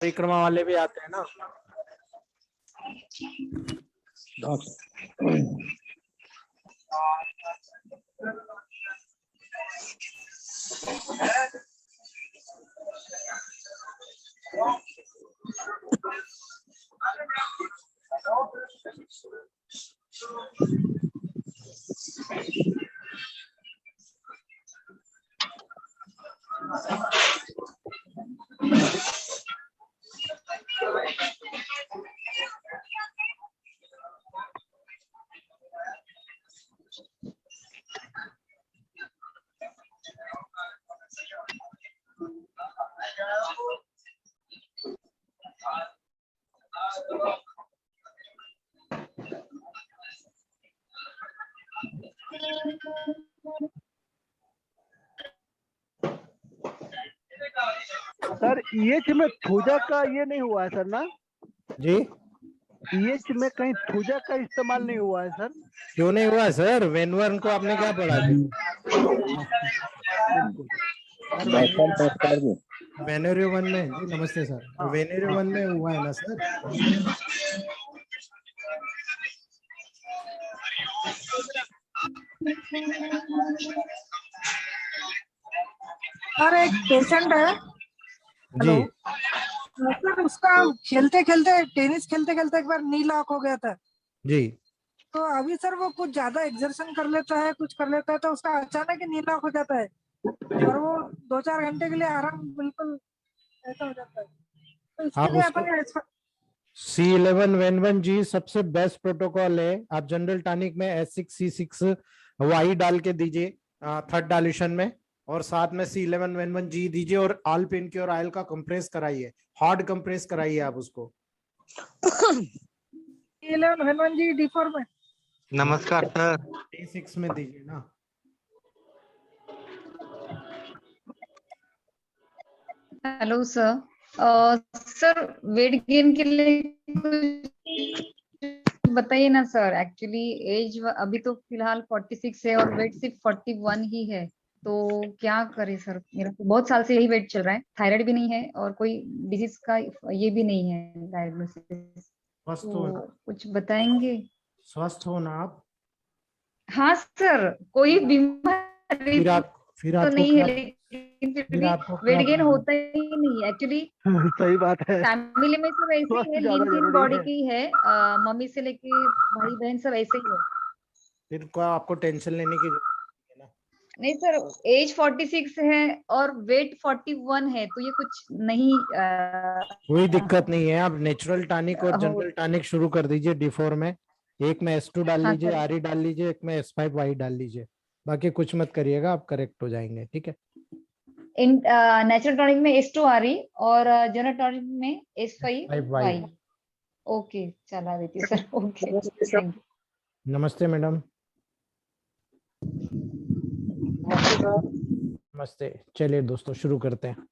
परिक्रमा वाले भी आते हैं ना। सर ईएच में थूजा का ये नहीं हुआ है सर ना जी, ईएच में कहीं थूजा का इस्तेमाल नहीं हुआ है सर। क्यों नहीं हुआ सर? वेनवर्न को आपने क्या पढ़ा जी? वेनेरियो वन में जी, नमस्ते सर। वेनेरियो वन में हुआ है ना सर? सर एक पेशेंट है जी सर, उसका खेलते खेलते टेनिस खेलते खेलते एक बार नी लॉक हो गया था। जी, तो अभी सर वो कुछ ज्यादा एक्सर्शन कर लेता है, कुछ कर लेता है तो उसका अचानक ही नी लॉक हो जाता है और वो 2-4 घंटे के लिए आराम बिल्कुल ऐसा हो जाता है। तो इसके आप लिए उसको अपन C11 वेनवन जी सबसे बेस्ट प्रोटोकॉल है। आप जनरल टॉनिक में S6C6Y डाल के दीजिए थर्ड डाइल्यूशन में, और साथ में C11 वेनवन जी दीजिए और आल पेन की और आयल का कंप्रेस कराइए, हार्ड कंप्रेस कराइए आप उसको। C11 वेनवन जी D4 में। नमस्कार सर। D6 में दीजिए ना। Hello sir. Sir weight gain के लिए कुछ बताइए ना सर। एक्चुअली एज अभी तो फिलहाल 46 है और वेट सिर्फ 41 ही है, तो क्या करें सर? मेरा तो बहुत साल से यही वेट चल रहा है, थायराइड भी नहीं है और कोई डिजीज का ये भी नहीं है डायग्नोसिस। स्वस्थ तो हो ना? कुछ बताएंगे? स्वस्थ हो ना आप? हाँ सर, कोई बीमारी फिर आप फिर तो आपको नहीं है, क्या लेकिन फिर फिर भी आपको क्या वेट गेन प्रॉब्लम? होता ही नहीं एक्चुअली। सही बात है, फैमिली में सब ऐसे ही स्वस्थ है, ज्यादा लीन थीन जरूरी बॉडी है। की है। मम्मी से लेके भाई बहन सब ऐसे ही है। फिर को आपको टेंशन लेने की जरूरत नहीं है ना। नहीं सर, एज 46 है और वेट 41 है, तो ये कुछ नहीं कोई दिक्कत नहीं है। आप नेचुरल टॉनिक और हो। जनरल टॉनिक शुरू कर दीजिए D4 में। एक में S2 डाल हाँ लीजिए, सर। RE डाल लीजिए, एक में S5Y डाल लीजिए। बाकी कुछ मत करिएगा, आप करेक्ट हो जाएंगे। ठीक है। इन नेचुरल टॉनिक में S2 RE और जनरल टॉनिक में S5Y। 5Y। ओके, चला देती सर। Okay, thank you. नमस्ते मैडम। नमस्ते। चलिए दोस्तों शुरू करते हैं।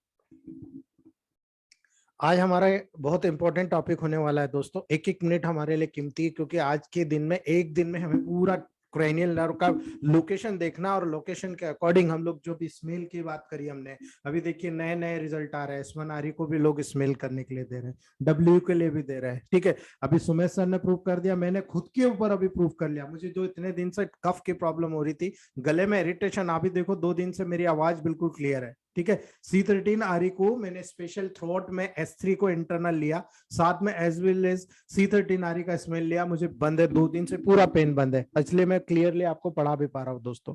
आज हमारा बहुत इंपॉर्टेंट टॉपिक होने वाला है दोस्तों। एक एक मिनट हमारे लिए कीमती है, क्योंकि आज के दिन में एक दिन में हमें पूरा क्रेनियल नर्व का लोकेशन देखना, और लोकेशन के अकॉर्डिंग हम लोग जो भी स्मेल की बात करी हमने, अभी देखिए नए नए रिजल्ट आ रहे हैं। S1RE को भी लोग स्मेल करने के लिए दे रहे हैं, W के लिए भी दे रहे हैं। ठीक है, अभी सुमेश सर ने प्रूव कर दिया, मैंने खुद के ऊपर अभी प्रूव कर लिया। मुझे जो इतने दिन से कफ की प्रॉब्लम हो रही थी, गले में इरिटेशन, अभी देखो 2 दिन से मेरी आवाज बिल्कुल क्लियर है। ठीक है, C13RE को मैंने स्पेशल थ्रोट में S3 को इंटरनल लिया, साथ में एज वेल एज C13RE का स्मेल लिया, मुझे बंद है 2 दिन से, पूरा पेन बंद है। इसलिए मैं क्लियरली आपको पढ़ा भी पा रहा हूँ दोस्तों।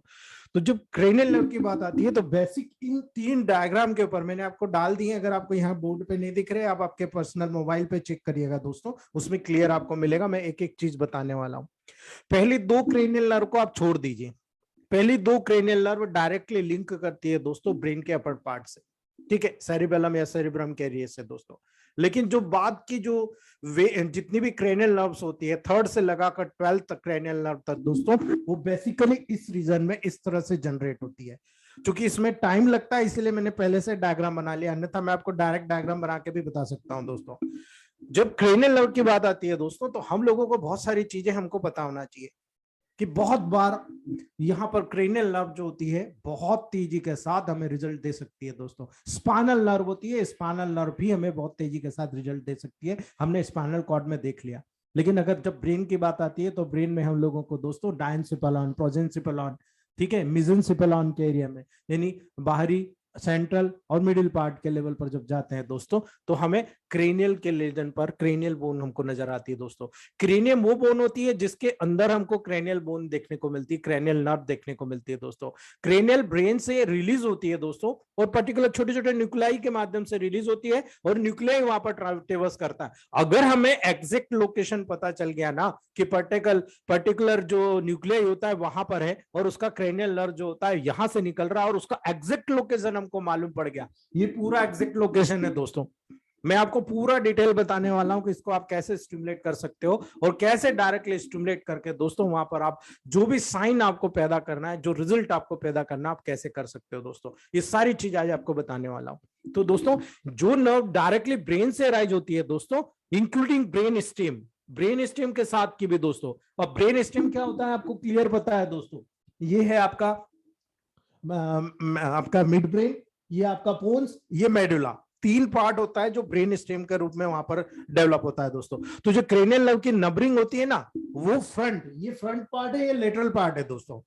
तो जब क्रेनियल नर्व की बात आती है तो बेसिक इन 3 डायग्राम के ऊपर मैंने आपको डाल दिए। अगर आपको यहाँ बोर्ड पे नहीं दिख रहे, आप आपके पर्सनल मोबाइल पे चेक करिएगा दोस्तों, उसमें क्लियर आपको मिलेगा। मैं एक एक चीज बताने वाला हूँ। पहली 2 क्रेनियल नर्व को आप छोड़ दीजिए। पहली 2 क्रेनियल नर्व डायरेक्टली लिंक करती है दोस्तों ब्रेन के अपर पार्ट से। ठीक है, सेरिबेलम या सेरिब्रम कैरियर से दोस्तों। लेकिन जो बाद की जो जितनी भी क्रेनियल नर्व्स होती है, 3rd से लगाकर 12th तक क्रेनियल नर्व तक दोस्तों, वो बेसिकली इस रीजन में इस तरह से जनरेट होती है। क्योंकि इसमें टाइम लगता है, इसीलिए मैंने पहले से डायग्राम बना लिया, अन्यथा मैं आपको डायरेक्ट डायग्राम बना के भी बता सकता हूं दोस्तों। जब क्रेनियल नर्व की बात आती है दोस्तों, तो हम लोगों को बहुत सारी चीजें हमको पता होना चाहिए। कि बहुत बार यहाँ पर क्रेनियल नर्व जो होती है बहुत तेजी के साथ हमें रिजल्ट दे सकती है दोस्तों। स्पाइनल नर्व होती है, स्पाइनल नर्व भी हमें बहुत तेजी के साथ रिजल्ट दे सकती है, हमने स्पाइनल कॉर्ड में देख लिया। लेकिन अगर जब ब्रेन की बात आती है तो ब्रेन में हम लोगों को दोस्तों डायंसिफेलॉन, प्रोजेंसिफेलॉन, ठीक है, मेसेंसिफेलॉन के एरिया में, यानी बाहरी, सेंट्रल और मिडिल पार्ट के लेवल पर जब जाते हैं दोस्तों तो हमें क्रेनियल के लेजन पर क्रेनियल बोन हमको नजर आती है दोस्तों। क्रेनियम वो बोन होती है जिसके अंदर हमको क्रेनियल बोन देखने को मिलती है, क्रेनियल नर्व देखने को मिलती है दोस्तों। क्रेनियल ब्रेन से रिलीज होती है दोस्तों और पर्टिकुलर छोटे छोटे न्यूक्लियाई के माध्यम से रिलीज होती है और न्यूक्लियाई वहां पर ट्रावर्स करता है। अगर हमें एग्जैक्ट लोकेशन पता चल गया ना कि पर्टिकुलर जो न्यूक्लियाई होता है वहां पर है और उसका क्रेनियल नर्व जो होता है यहां से निकल रहा है और उसका एग्जैक्ट लोकेशन हमको मालूम पड़ गया, ये पूरा एग्जैक्ट लोकेशन है दोस्तों। मैं आपको पूरा डिटेल बताने वाला हूं कि इसको आप कैसे स्टिमुलेट कर सकते हो और कैसे डायरेक्टली स्टिमुलेट करके दोस्तों वहां पर आप जो भी साइन आपको पैदा करना है, जो रिजल्ट आपको पैदा करना, आप कैसे कर सकते हो दोस्तों। ये सारी चीज आज आपको बताने वाला हूं। तो दोस्तों जो नर्व डायरेक्टली ब्रेन से अराइज होती है दोस्तों, including brain stem, brain stem के साथ की भी दोस्तों। और ब्रेन स्टेम क्या होता है आपको क्लियर पता है दोस्तों, ये है आपका मिड ब्रेन, ये आपका पोन्स, ये मेडुला, 3 पार्ट होता है जो ब्रेन स्टेम के रूप में वहां पर डेवलप होता है दोस्तों। तो जो क्रेनियल नर्व की नबरिंग होती है ना, वो फ्रंट, ये फ्रंट पार्ट है, ये लेटरल पार्ट है दोस्तों,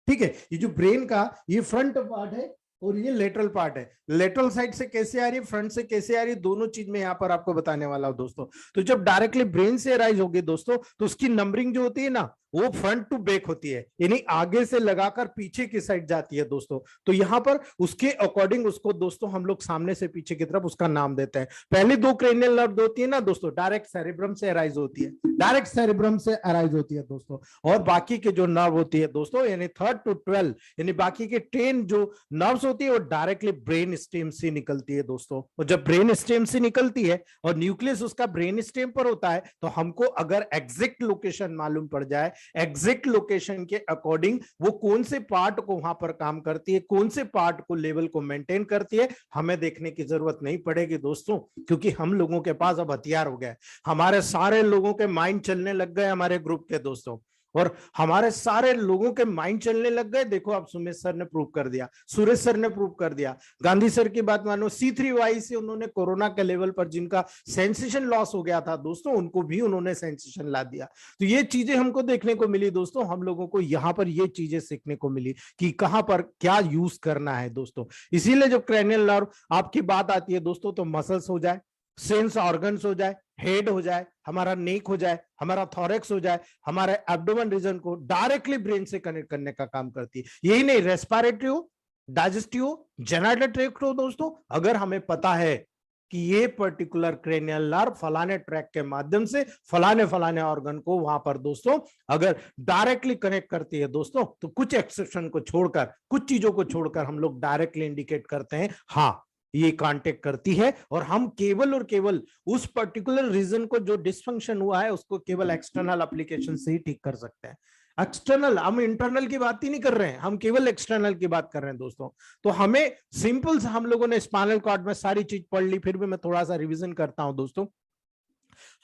ठीक है। ये जो ब्रेन का ये फ्रंट पार्ट है और ये लेटरल पार्ट है। लेटरल साइड से कैसे आ रही है, फ्रंट से कैसे आ रही है, दोनों चीज में यहाँ पर आपको बताने वाला हूं दोस्तों। तो जब डायरेक्टली ब्रेन से अराइज होगी दोस्तों तो उसकी नंबरिंग जो होती है ना वो फ्रंट टू बैक होती है, यानी आगे से लगाकर पीछे की साइड जाती है दोस्तों। तो यहाँ पर उसके अकॉर्डिंग उसको दोस्तों हम लोग सामने से पीछे की तरफ उसका नाम देते हैं। पहले 2 क्रेनियल नर्व होती है ना दोस्तों, डायरेक्ट सेरेब्रम से अराइज होती है, डायरेक्ट सेरेब्रम से अराइज होती है दोस्तों। और बाकी के जो नर्व होती है दोस्तों, यानी 3rd to 12, यानी बाकी के 10 जो नर्व्स होती है वो डायरेक्टली ब्रेन स्टेम से निकलती है दोस्तों। और जब ब्रेन स्टेम से निकलती है और न्यूक्लियस उसका ब्रेन स्टेम पर होता है तो हमको अगर एग्जैक्ट लोकेशन मालूम पड़ जाए, एग्जैक्ट लोकेशन के अकॉर्डिंग वो कौन से पार्ट को वहां पर काम करती है, कौन से पार्ट को लेवल को मेंटेन करती है, हमें देखने की जरूरत नहीं पड़ेगी दोस्तों, क्योंकि हम लोगों के पास अब हथियार हो गए। हमारे सारे लोगों के माइंड चलने लग गए, हमारे ग्रुप के दोस्तों, और हमारे सारे लोगों के माइंड चलने लग गए। देखो अब सुमेश सर ने प्रूव कर दिया, सुरेश सर ने प्रूव कर दिया, गांधी सर की बात मानो, C3Y से उन्होंने कोरोना के लेवल पर जिनका सेंसेशन लॉस हो गया था दोस्तों, उनको भी उन्होंने सेंसेशन ला दिया। तो ये चीजें हमको देखने को मिली दोस्तों, हम लोगों को यहाँ पर ये चीजें सीखने को मिली कि कहां पर क्या यूज करना है दोस्तों। इसीलिए जब क्रेनियल नर्व आपकी बात आती है दोस्तों तो मसल्स हो जाए, सेंस ऑर्गन्स हो जाए, हेड हो जाए, हमारा नेक हो जाए, हमारा थॉरेक्स हो जाए, हमारे एब्डोमेन रीजन को डायरेक्टली ब्रेन से कनेक्ट करने का काम करती है। यही नहीं, रेस्पिरेटरी हो, डाइजेस्टिव हो, जेनिटल ट्रैक्ट हो दोस्तों, अगर हमें पता है कि ये पर्टिकुलर क्रेनियल नर्व फलाने ट्रैक के माध्यम से फलाने ऑर्गन को वहां पर दोस्तों अगर डायरेक्टली कनेक्ट करती है दोस्तों, तो कुछ एक्सेप्शन को छोड़कर, कुछ चीजों को छोड़कर हम लोग डायरेक्टली इंडिकेट करते हैं हाँ ये कांटेक्ट करती है, और हम केवल और केवल उस पर्टिकुलर रीजन को जो डिसफंक्शन हुआ है उसको केवल एक्सटर्नल एप्लीकेशन से ही ठीक कर सकते हैं। एक्सटर्नल, हम इंटरनल की बात ही नहीं कर रहे हैं, हम केवल एक्सटर्नल की बात कर रहे हैं दोस्तों। तो हमें सिंपल, हम लोगों ने स्पाइनल कॉर्ड में सारी चीज पढ़ ली, फिर भी मैं थोड़ा सा रिवीजन करता हूं दोस्तों।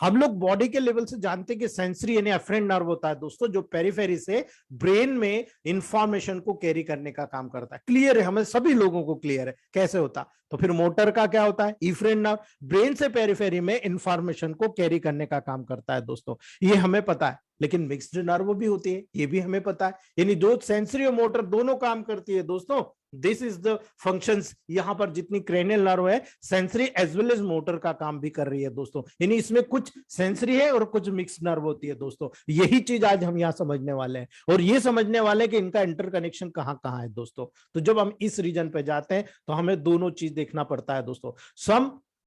हम लोग बॉडी के लेवल से जानते हैं कि सेंसरी यानी एफरेंट नर्व होता है दोस्तों, जो पेरिफेरी से ब्रेन में इंफॉर्मेशन को कैरी करने का काम करता है। क्लियर है, हमें सभी लोगों को क्लियर है कैसे होता। तो फिर मोटर का क्या होता है, इफरेंट नर्व ब्रेन से पेरिफेरी में इंफॉर्मेशन को कैरी करने का काम करता है दोस्तों, ये हमें पता है। लेकिन मिक्स्ड नर्व भी होती है, ये भी हमें पता है, यानी जो सेंसरी और मोटर दोनों काम करती है दोस्तों। दिस इज द फंक्शंस, यहां पर जितनी क्रेनियल नर्व है sensory as well as motor का काम भी कर रही है दोस्तों, यानी इसमें कुछ सेंसरी है और कुछ मिक्स नर्व होती है दोस्तों। यही चीज आज हम यहाँ समझने वाले हैं, और ये समझने वाले हैं कि इनका इंटरकनेक्शन कहाँ कहाँ है दोस्तों। तो जब हम इस रीजन पे जाते हैं तो हमें दोनों चीज देखना पड़ता है दोस्तों।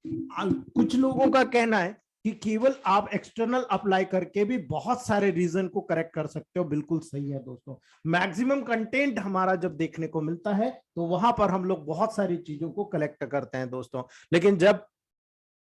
कुछ लोगों का कहना है कि केवल आप एक्सटर्नल अप्लाई करके भी बहुत सारे रीजन को करेक्ट कर सकते हो, बिल्कुल सही है दोस्तों। मैक्सिमम कंटेंट हमारा जब देखने को मिलता है तो वहां पर हम लोग बहुत सारी चीजों को कलेक्ट करते हैं दोस्तों। लेकिन जब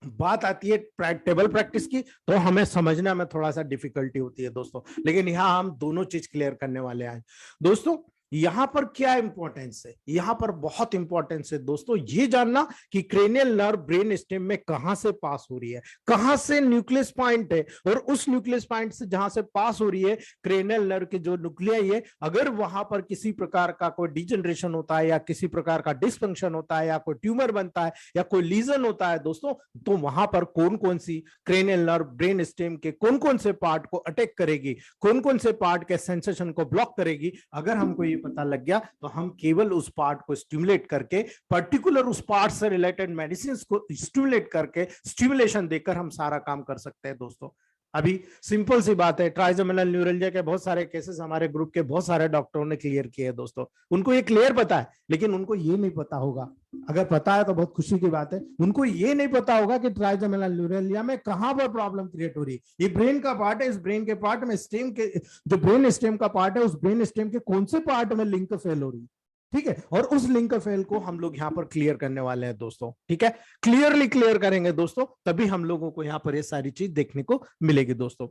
बात आती है टेबल प्रैक्टिस की तो हमें समझना में थोड़ा सा डिफिकल्टी होती है दोस्तों। लेकिन यहाँ हम दोनों चीज क्लियर करने वाले हैं दोस्तों। यहां पर क्या इंपॉर्टेंस है, यहां पर बहुत इंपॉर्टेंस है दोस्तों ये जानना कि क्रेनियल नर्व ब्रेन स्टेम में कहां से पास हो रही है, कहां से न्यूक्लियस पॉइंट है, और उस न्यूक्लियस पॉइंट से जहां से पास हो रही है क्रेनियल नर्व के जो न्यूक्लियाई है, अगर वहां पर किसी प्रकार का कोई डिजनरेशन होता है या किसी प्रकार का डिसफंक्शन होता है या कोई ट्यूमर बनता है या कोई लीजन होता है दोस्तों, तो वहां पर कौन कौन सी क्रेनियल नर्व ब्रेन स्टेम के कौन कौन से पार्ट को अटैक करेगी, कौन कौन से पार्ट के सेंसेशन को ब्लॉक करेगी, अगर हमको ये पता लग गया तो हम केवल उस पार्ट को स्टिमुलेट करके, पर्टिकुलर उस पार्ट से रिलेटेड मेडिसिन को स्टिमुलेट करके, स्टिमुलेशन देकर हम सारा काम कर सकते हैं दोस्तों। अभी सिंपल सी बात है, ट्राइजेमिनल न्यूरल्जिया के बहुत सारे केसेस हमारे ग्रुप के बहुत सारे डॉक्टरों ने क्लियर किए दोस्तों, उनको ये क्लियर पता है, लेकिन उनको ये नहीं पता होगा, अगर पता है तो बहुत खुशी की बात है, उनको ये नहीं पता होगा कि ट्राइजेमिनल न्यूरल्जिया में कहां पर प्रॉब्लम क्रिएट हो रही है। ये ब्रेन का पार्ट है, इस ब्रेन के पार्ट में स्टेम के, जो ब्रेन स्टेम का पार्ट है, उस ब्रेन स्टेम के कौन से पार्ट में लिंक फेल हो रही है, ठीक है, और उस लिंक फेल को हम लोग यहाँ पर क्लियर करने वाले हैं दोस्तों, ठीक है, क्लियरली क्लियर करेंगे दोस्तों, तभी हम लोगों को यहाँ पर ये सारी चीज देखने को मिलेगी दोस्तों।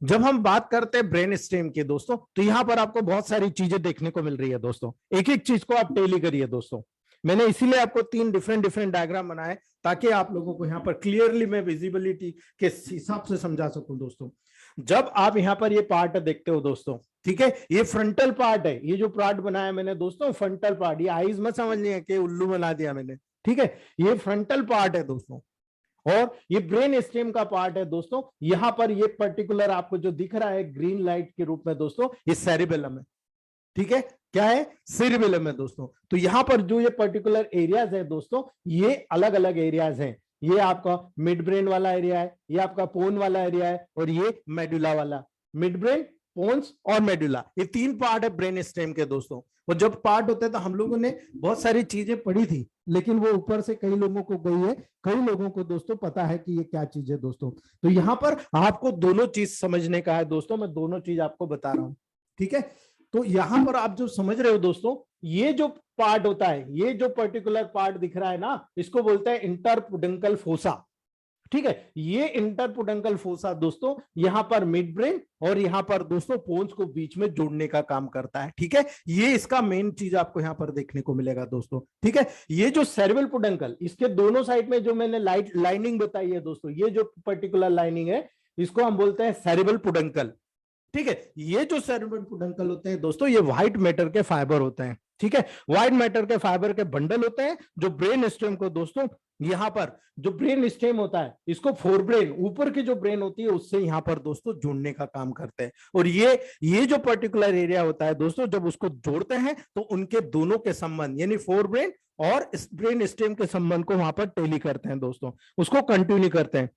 जब हम बात करते हैं ब्रेन स्टेम की दोस्तों, तो यहाँ पर आपको बहुत सारी चीजें देखने को मिल रही है दोस्तों, एक एक चीज को आप टेली करिए दोस्तों। मैंने इसीलिए आपको 3 डिफरेंट डायग्राम बनाए ताकि आप लोगों को यहाँ पर क्लियरली मैं विजिबिलिटी के हिसाब से समझा सकूं दोस्तों। जब आप यहाँ पर ये पार्ट देखते हो दोस्तों, ठीक है, ये फ्रंटल पार्ट है, ये जो पार्ट बनाया मैंने दोस्तों फ्रंटल पार्ट, ये आईज मत समझनी है कि उल्लू बना दिया मैंने, ठीक है, ये फ्रंटल पार्ट है दोस्तों, और ये ब्रेन स्टेम का पार्ट है दोस्तों। यहां पर ये पर्टिकुलर आपको जो दिख रहा है ग्रीन लाइट के रूप में दोस्तों, ये सेरिबेलम है, ठीक है, क्या है, सेरिबेलम है दोस्तों। तो यहां पर जो ये पर्टिकुलर एरियाज है दोस्तों, ये अलग अलग एरियाज हैं, ये आपका मिड ब्रेन वाला एरिया है, ये आपका पोन वाला एरिया है, और ये मेडुला वाला, मिड ब्रेन, पोन्स और मेडुला, ये 3 पार्ट है ब्रेन स्टेम के दोस्तों। और जब पार्ट होते हैं तो हम लोगों ने बहुत सारी चीजें पढ़ी थी, लेकिन वो ऊपर से कई लोगों को गई है, कई लोगों को दोस्तों पता है कि ये क्या चीज है दोस्तों। तो यहाँ पर आपको दोनों चीज समझने का है दोस्तों, मैं दोनों चीज आपको बता रहा हूं, ठीक है। तो यहाँ पर आप जो समझ रहे हो दोस्तों, ये जो पार्ट होता है, ये जो पर्टिकुलर पार्ट दिख रहा है ना, इसको बोलते हैं इंटरपुडेंकल फोसा, ठीक है, ये इंटरपुडेंकल फोसा दोस्तों यहां पर मिड ब्रेन और यहां पर दोस्तों पोन्स को बीच में जोड़ने का काम करता है, ठीक है, ये इसका मेन चीज आपको यहां पर देखने को मिलेगा दोस्तों, ठीक है। ये जो सेरेब्रल पुडेंकल, इसके दोनों साइड में जो मैंने लाइनिंग बताई है दोस्तों, ये जो पर्टिकुलर लाइनिंग है इसको हम बोलते हैं सेरेब्रल पुडेंकल, ठीक है। ये जो सेरेब्रल पुडेंकल होते हैं दोस्तों, ये व्हाइट मैटर के फाइबर होते हैं, ठीक है, व्हाइट मैटर के फाइबर के बंडल होते हैं, जो ब्रेन स्टेम को दोस्तों, यहां पर जो ब्रेन स्टेम होता है इसको फोर ब्रेन, ऊपर की जो ब्रेन होती है उससे यहां पर दोस्तों जोड़ने का काम करते हैं। और ये जो पर्टिकुलर एरिया होता है दोस्तों, जब उसको जोड़ते हैं तो उनके दोनों के संबंध यानी फोर ब्रेन और ब्रेन स्टेम के संबंध को वहां पर टेली करते हैं दोस्तों, उसको कंटिन्यू करते हैं।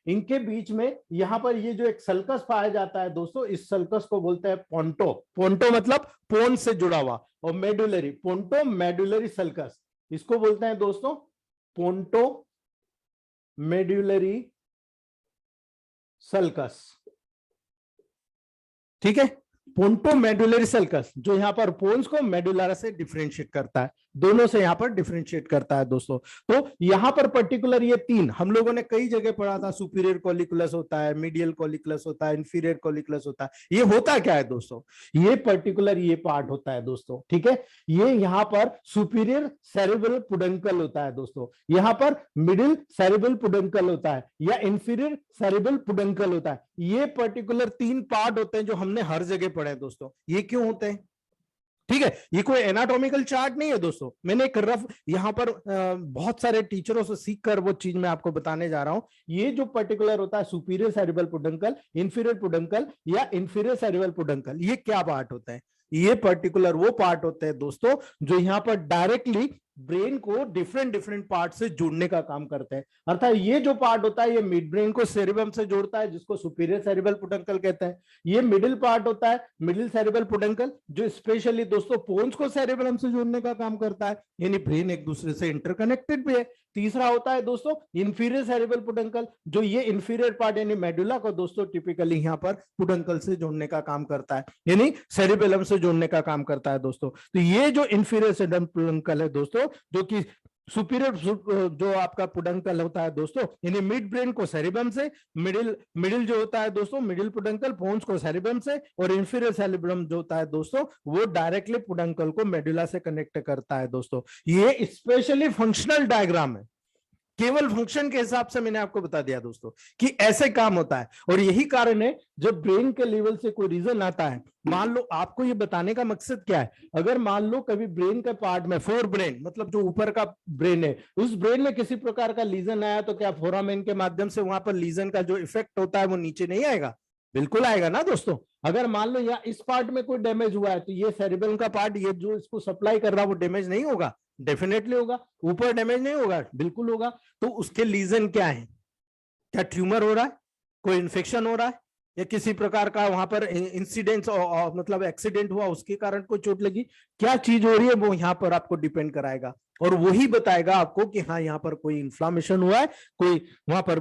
इनके बीच में यहां पर ये जो एक सल्कस पाया जाता है दोस्तों, इस सल्कस को बोलते हैं पोंटो, पोंटो मतलब पोन से जुड़ा हुआ, और मेडुलरी, पोंटो मेडुलरी सल्कस, इसको बोलते हैं दोस्तों पोंटो मेडुलरी सल्कस, ठीक है, पोंटो मेडुलरी सल्कस, जो यहां पर पोन्स को मेडुला से डिफरेंशिएट करता है, दोनों से यहां पर डिफरेंशिएट करता है दोस्तों। तो यहां पर पर्टिकुलर ये 3 हम लोगों ने कई जगह पढ़ा था, सुपीरियर कॉलिकुलस होता है, मीडियल कॉलिकुलस होता है, इंफीरियर कॉलिकुलस होता है। ये होता क्या है दोस्तों, ये पर्टिकुलर ये पार्ट होता है दोस्तों, ठीक है, ये यहां पर सुपीरियर सेरेब्रल पुडेंकल होता है दोस्तों, यहां पर मिडिल सेरेब्रल पुडेंकल होता है, या इंफीरियर सेरेब्रल पुडेंकल होता है। ये पर्टिकुलर 3 पार्ट होते हैं जो हमने हर जगह पढ़े दोस्तों। ये क्यों होते हैं, ठीक है, ये कोई एनाटॉमिकल चार्ट नहीं है दोस्तों, मैंने एक रफ यहां पर बहुत सारे टीचरों से सीखकर वो चीज मैं आपको बताने जा रहा हूं। ये जो पर्टिकुलर होता है सुपीरियर सेरेब्रल पुडेंकल, इंफीरियर पुडेंकल या इंफीरियर सेरेब्रल पुडेंकल, ये क्या पार्ट होता है, ये पर्टिकुलर वो पार्ट होते हैं दोस्तों जो यहां पर डायरेक्टली ब्रेन को डिफरेंट पार्ट से जोड़ने का काम करते हैं। अर्थात ये जो पार्ट होता है ये मिड ब्रेन को सेरेब्रम से जोड़ता है, जिसको सुपीरियर सेरेब्रल पुडेंकल कहते हैं। ये मिडिल पार्ट होता है मिडिल सेरेब्रल पुडेंकल, जो स्पेशली दोस्तों पोन्स को सेरेब्रम से जोड़ने का काम करता है, यानी ब्रेन एक दूसरे से इंटरकनेक्टेड भी है। तीसरा होता है दोस्तों इंफीरियर सेरेब्रल पुडेंकल, जो ये इंफीरियर पार्ट यानी मेडुला को दोस्तों टिपिकली यहाँ पर पुडेंकल से जोड़ने का काम करता है, यानी सेरेबेलम से जोड़ने का काम करता है दोस्तों। तो ये जो इंफीरियर सेरेब्रल पुडेंकल है दोस्तों, जो कि सुपीरियर जो आपका पुडंकल होता है दोस्तों, यानी मिड ब्रेन को सेरिबम से, मिडिल जो होता है दोस्तों मिडिल पुडंकल पोन्स को सेरिबम से, और इंफीरियर सेरिबम जो होता है दोस्तों वो डायरेक्टली पुडंकल को मेडुला से कनेक्ट करता है दोस्तों। ये स्पेशली फंक्शनल डायग्राम है, केवल फंक्शन के हिसाब से मैंने आपको बता दिया दोस्तों कि ऐसे काम होता है। और यही कारण है जब ब्रेन के लेवल से कोई रीजन आता है, मान लो आपको ये बताने का मकसद क्या है, अगर मान लो कभी ब्रेन के पार्ट में फोर ब्रेन मतलब जो ऊपर का ब्रेन है उस ब्रेन में किसी प्रकार का लीजन आया तो क्या फोरामेन के माध्यम से वहां पर लीजन का जो इफेक्ट होता है वो नीचे नहीं आएगा? बिल्कुल आएगा ना दोस्तों। अगर मान लो या इस पार्ट में कोई डैमेज हुआ है तो ये सेरिबेलम का पार्ट, ये जो इसको सप्लाई कर रहा है वो डैमेज नहीं होगा? डेफिनेटली होगा। ऊपर डैमेज नहीं होगा? बिल्कुल होगा। तो उसके लीजन क्या है? क्या ट्यूमर हो रहा है, कोई इन्फेक्शन हो रहा है, या किसी प्रकार का वहां पर इंसिडेंट मतलब एक्सीडेंट हुआ उसके कारण कोई चोट लगी, क्या चीज हो रही है वो यहाँ पर आपको डिपेंड कराएगा और वही बताएगा आपको कि हाँ यहाँ पर कोई इन्फ्लामेशन हुआ है, कोई वहां पर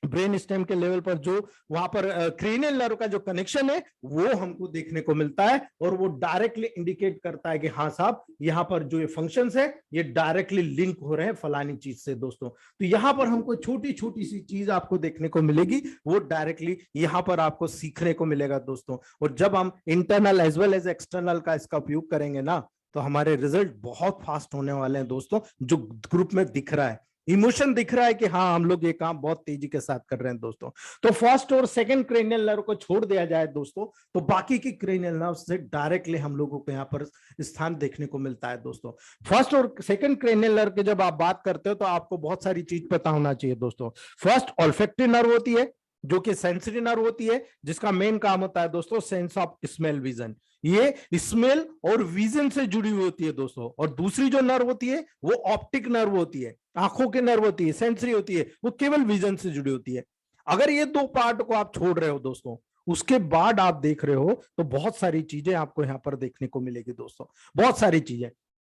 ब्रेन स्टेम के लेवल पर जो वहां पर क्रेनियल नर्व का जो कनेक्शन है वो हमको देखने को मिलता है और वो डायरेक्टली इंडिकेट करता है कि हाँ साहब यहाँ पर जो ये फंक्शंस है ये डायरेक्टली लिंक हो रहे हैं फलानी चीज से दोस्तों। तो यहाँ पर हमको छोटी छोटी सी चीज आपको देखने को मिलेगी, वो डायरेक्टली यहाँ पर आपको सीखने को मिलेगा दोस्तों। और जब हम internal as well as external का इसका उपयोग करेंगे ना तो हमारे रिजल्ट बहुत फास्ट होने वाले हैं दोस्तों। जो ग्रुप में दिख रहा है, इमोशन दिख रहा है कि हाँ हम लोग ये काम बहुत तेजी के साथ कर रहे हैं दोस्तों। तो फर्स्ट और सेकंड क्रेनियल नर्व को छोड़ दिया जाए दोस्तों तो बाकी की क्रेनियल नर्व से डायरेक्टली हम लोगों को यहाँ पर स्थान देखने को मिलता है दोस्तों। फर्स्ट और सेकंड क्रेनियल नर्व की जब आप बात करते हो तो आपको बहुत सारी चीज पता होना चाहिए दोस्तों। फर्स्ट ऑल्फैक्टरी नर्व होती है जो कि सेंसरी नर्व होती है, जिसका मेन काम होता है दोस्तों सेंस ऑफ स्मेल विजन। ये स्मेल और विजन से जुड़ी हुई होती है दोस्तों। और दूसरी जो नर्व होती है वो ऑप्टिक नर्व होती है, आंखों की नर्व होती है, सेंसरी होती है, वो केवल विजन से जुड़ी होती है। अगर ये दो पार्ट को आप छोड़ रहे हो दोस्तों उसके बाद आप देख रहे हो तो बहुत सारी चीजें आपको यहाँ पर देखने को मिलेगी दोस्तों, बहुत सारी चीजें।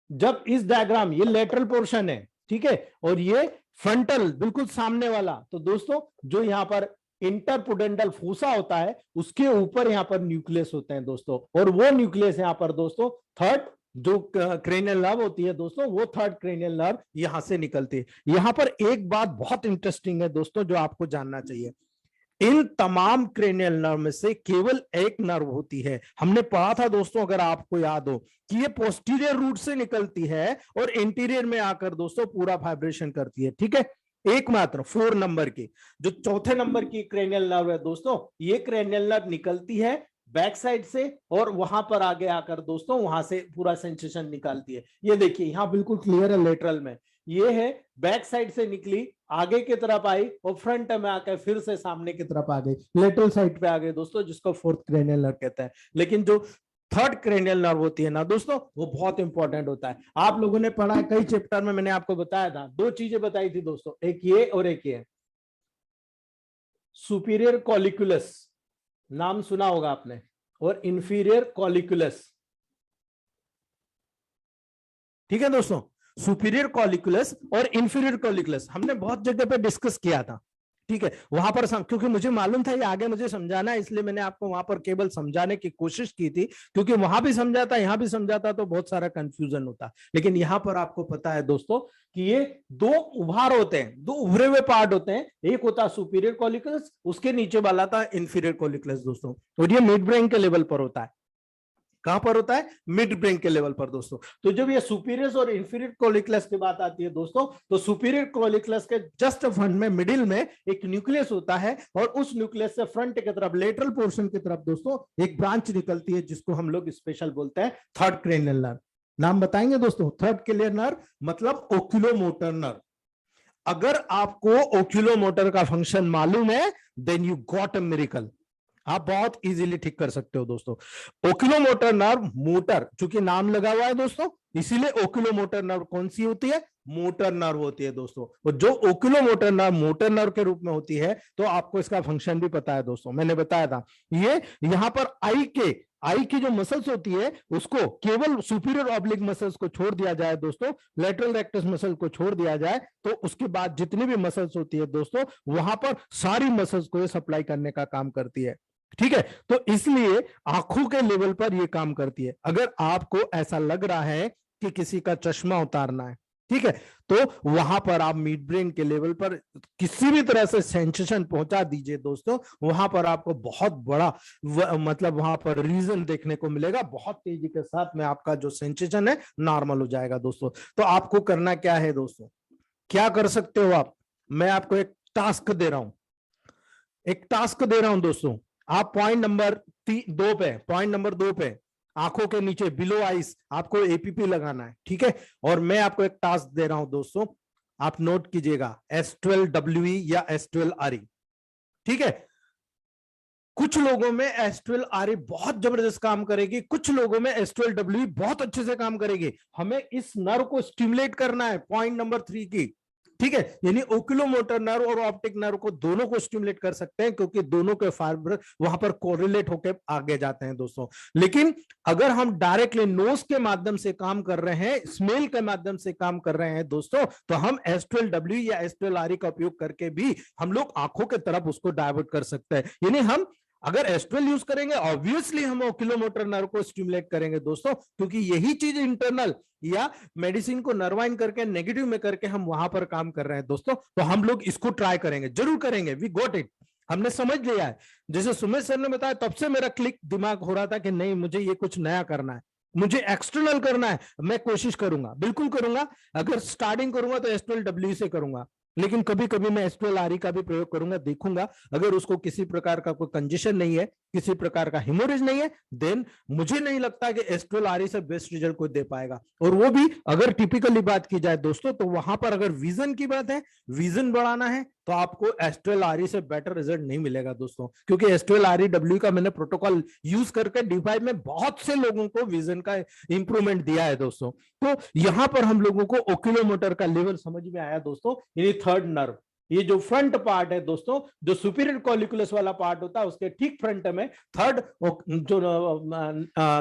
जब इस डायग्राम, ये लेटरल पोर्शन है ठीक है, और ये फ्रंटल बिल्कुल सामने वाला, तो दोस्तों जो यहाँ पर इंटरपुडेंटल फोसा होता है उसके ऊपर यहाँ पर न्यूक्लियस होते हैं दोस्तों। और वो न्यूक्लियस यहाँ पर दोस्तों थर्ड जो क्रेनियल नर्व होती है दोस्तों वो थर्ड क्रेनियल नर्व यहां से निकलती है। यहां पर एक बात बहुत इंटरेस्टिंग है दोस्तों जो आपको जानना चाहिए, इन तमाम क्रेनियल नर्व में से केवल एक नर्व होती है, हमने पढ़ा था दोस्तों अगर आपको याद हो कि ये पोस्टीरियर रूट से निकलती है और इंटीरियर में आकर दोस्तों पूरा वाइब्रेशन करती है ठीक है। एकमात्र 4 नंबर की जो चौथे नंबर की क्रेनियल नर्व है दोस्तों, ये क्रेनियल नर्व निकलती है बैक साइड से और वहां पर आगे आकर दोस्तों वहां से पूरा सेंसेशन निकालती है। ये देखिए यहाँ बिल्कुल क्लियर है लेटरल में, ये है बैक साइड से निकली आगे की तरफ आई और फ्रंट में आकर फिर से सामने की तरफ आ गई, लेटरल साइड पे आ गई दोस्तों, जिसको फोर्थ क्रेनियल नर्व कहते हैं। लेकिन जो थर्ड क्रेनियल नर्व होती है ना दोस्तों वो बहुत इंपॉर्टेंट होता है। आप लोगों ने पढ़ा है कई चैप्टर में, मैंने आपको बताया था, दो चीजें बताई थी दोस्तों, एक ये और एक ये। सुपीरियर कॉलिकुलस नाम सुना होगा आपने, और इंफीरियर कॉलिकुलस ठीक है दोस्तों। सुपीरियर कॉलिकुलस और इंफीरियर कॉलिकुलस हमने बहुत जगह पे डिस्कस किया था ठीक है। वहां पर क्योंकि मुझे मालूम था ये आगे मुझे समझाना है, इसलिए मैंने आपको वहां पर केवल समझाने की कोशिश की थी, क्योंकि वहां भी समझाता यहाँ भी समझाता तो बहुत सारा कंफ्यूजन होता। लेकिन यहाँ पर आपको पता है दोस्तों कि ये दो उभार होते हैं, दो उभरे हुए पार्ट होते हैं, एक होता है सुपीरियर कॉलिकुलस, उसके नीचे वाला था इंफीरियर कॉलिकुलस दोस्तों। और ये मिड ब्रेन के लेवल पर होता है। कहां पर होता है? मिड ब्रेन के लेवल पर दोस्तों। तो जब ये सुपीरियर और इंफीरियर कॉलिकुलस की बात आती है दोस्तों, तो सुपीरियर कॉलिकुलस के जस्ट फ्रंट में मिडिल में एक न्यूक्लियस होता है और उस न्यूक्लियस से फ्रंट की तरफ लेटरल पोर्शन की तरफ दोस्तों एक ब्रांच निकलती है जिसको हम लोग स्पेशल बोलते हैं थर्ड क्रेनियल नर्व। नाम बताएंगे दोस्तों, थर्ड क्रेनियल नर्व मतलब ओक्यूलोमोटर नर्व। अगर आपको ओक्यूलोमोटर का फंक्शन मालूम है then you got a miracle, आप बहुत इजीली ठीक कर सकते हो दोस्तों। ओक्यूलोमोटर नर्व मोटर, चूंकि नाम लगा हुआ है दोस्तों इसीलिए ओक्यूलोमोटर नर्व कौन सी होती है? मोटर नर्व होती है दोस्तों। और जो ओक्यूलोमोटर नर्व मोटर नर्व के रूप में होती है तो आपको इसका फंक्शन भी पता है दोस्तों, मैंने बताया था। ये यहां पर आई की जो मसल्स होती है उसको केवल सुपीरियर ऑब्लिक मसल्स को छोड़ दिया जाए दोस्तों, लेटरल रेक्टस मसल को छोड़ दिया जाए तो उसके बाद जितनी भी मसल्स होती है दोस्तों वहां पर सारी मसल्स को ये सप्लाई करने का काम करती है ठीक है। तो इसलिए आंखों के लेवल पर ये काम करती है। अगर आपको ऐसा लग रहा है कि किसी का चश्मा उतारना है ठीक है, तो वहां पर आप मिड ब्रेन के लेवल पर किसी भी तरह से सेंसेशन पहुंचा दीजिए दोस्तों, वहां पर आपको बहुत बड़ा मतलब वहां पर रीजन देखने को मिलेगा, बहुत तेजी के साथ में आपका जो सेंसेशन है नॉर्मल हो जाएगा दोस्तों। तो आपको करना क्या है दोस्तों, क्या कर सकते हो आप, मैं आपको एक टास्क दे रहा हूं, एक टास्क दे रहा हूं दोस्तों। आप पॉइंट नंबर 2 पे आंखों के नीचे बिलो आइस आपको एपीपी लगाना है, ठीक है। और मैं आपको एक टास्क दे रहा हूं दोस्तों, आप नोट कीजिएगा, S12WE या S12RE, ठीक है। कुछ लोगों में S12RE बहुत जबरदस्त काम करेगी, कुछ लोगों में S12WE बहुत अच्छे से काम करेगी। हमें इस नर्व को स्टिमुलेट करना है, पॉइंट नंबर 3 की, ठीक है। यानी ओक्यूलोमोटर नर्व और ऑप्टिक नर्व को दोनों को स्टिमुलेट कर सकते हैं, क्योंकि दोनों के फाइबर वहां पर कोरिलेट होकर आगे जाते हैं दोस्तों। लेकिन अगर हम डायरेक्टली नोज के माध्यम से काम कर रहे हैं, स्मेल के माध्यम से काम कर रहे हैं दोस्तों, तो हम S12W या S12RE का उपयोग करके भी हम लोग आंखों के तरफ उसको डाइवर्ट कर सकते हैं। यानी हम अगर S12 यूज करेंगे, ऑब्वियसली हम ओक्यूलोमोटर नर्व को स्टिमुलेट करेंगे दोस्तों, क्योंकि यही चीज इंटरनल या मेडिसिन को नर्वाइन करके नेगेटिव में करके हम वहां पर काम कर रहे हैं दोस्तों। तो हम लोग इसको ट्राई करेंगे, जरूर करेंगे, वी गॉट इट, हमने समझ लिया है। जैसे सुमित सर ने बताया, तब से मेरा क्लिक दिमाग हो रहा था कि नहीं, मुझे ये कुछ नया करना है, मुझे एक्सटर्नल करना है। मैं कोशिश करूंगा, बिल्कुल करूंगा। अगर स्टार्टिंग करूंगा तो S12W से करूंगा, लेकिन कभी कभी मैं S12RE का भी प्रयोग करूंगा, देखूंगा। अगर उसको किसी प्रकार का कोई कंजेशन नहीं है, किसी प्रकार का हिमोरेज नहीं है, देन मुझे नहीं लगता कि S12RE से बेस्ट रिजल्ट कोई दे पाएगा। और वो भी अगर टिपिकली बात की जाए दोस्तों, तो वहां पर अगर विजन की बात है, विजन बढ़ाना है, तो आपको S12RE से बेटर रिजल्ट नहीं मिलेगा दोस्तों, क्योंकि S12REW का मैंने प्रोटोकॉल यूज करके D5 में बहुत से लोगों को विजन का इंप्रूवमेंट दिया है दोस्तों। तो यहां पर हम लोगों को ओक्यूलोमोटर का लेवल समझ में आया दोस्तों। यानी थर्ड नर्व, ये जो फ्रंट पार्ट है दोस्तों, जो सुपीरियर कॉलिकुलस वाला पार्ट होता है, उसके ठीक फ्रंट में थर्ड जो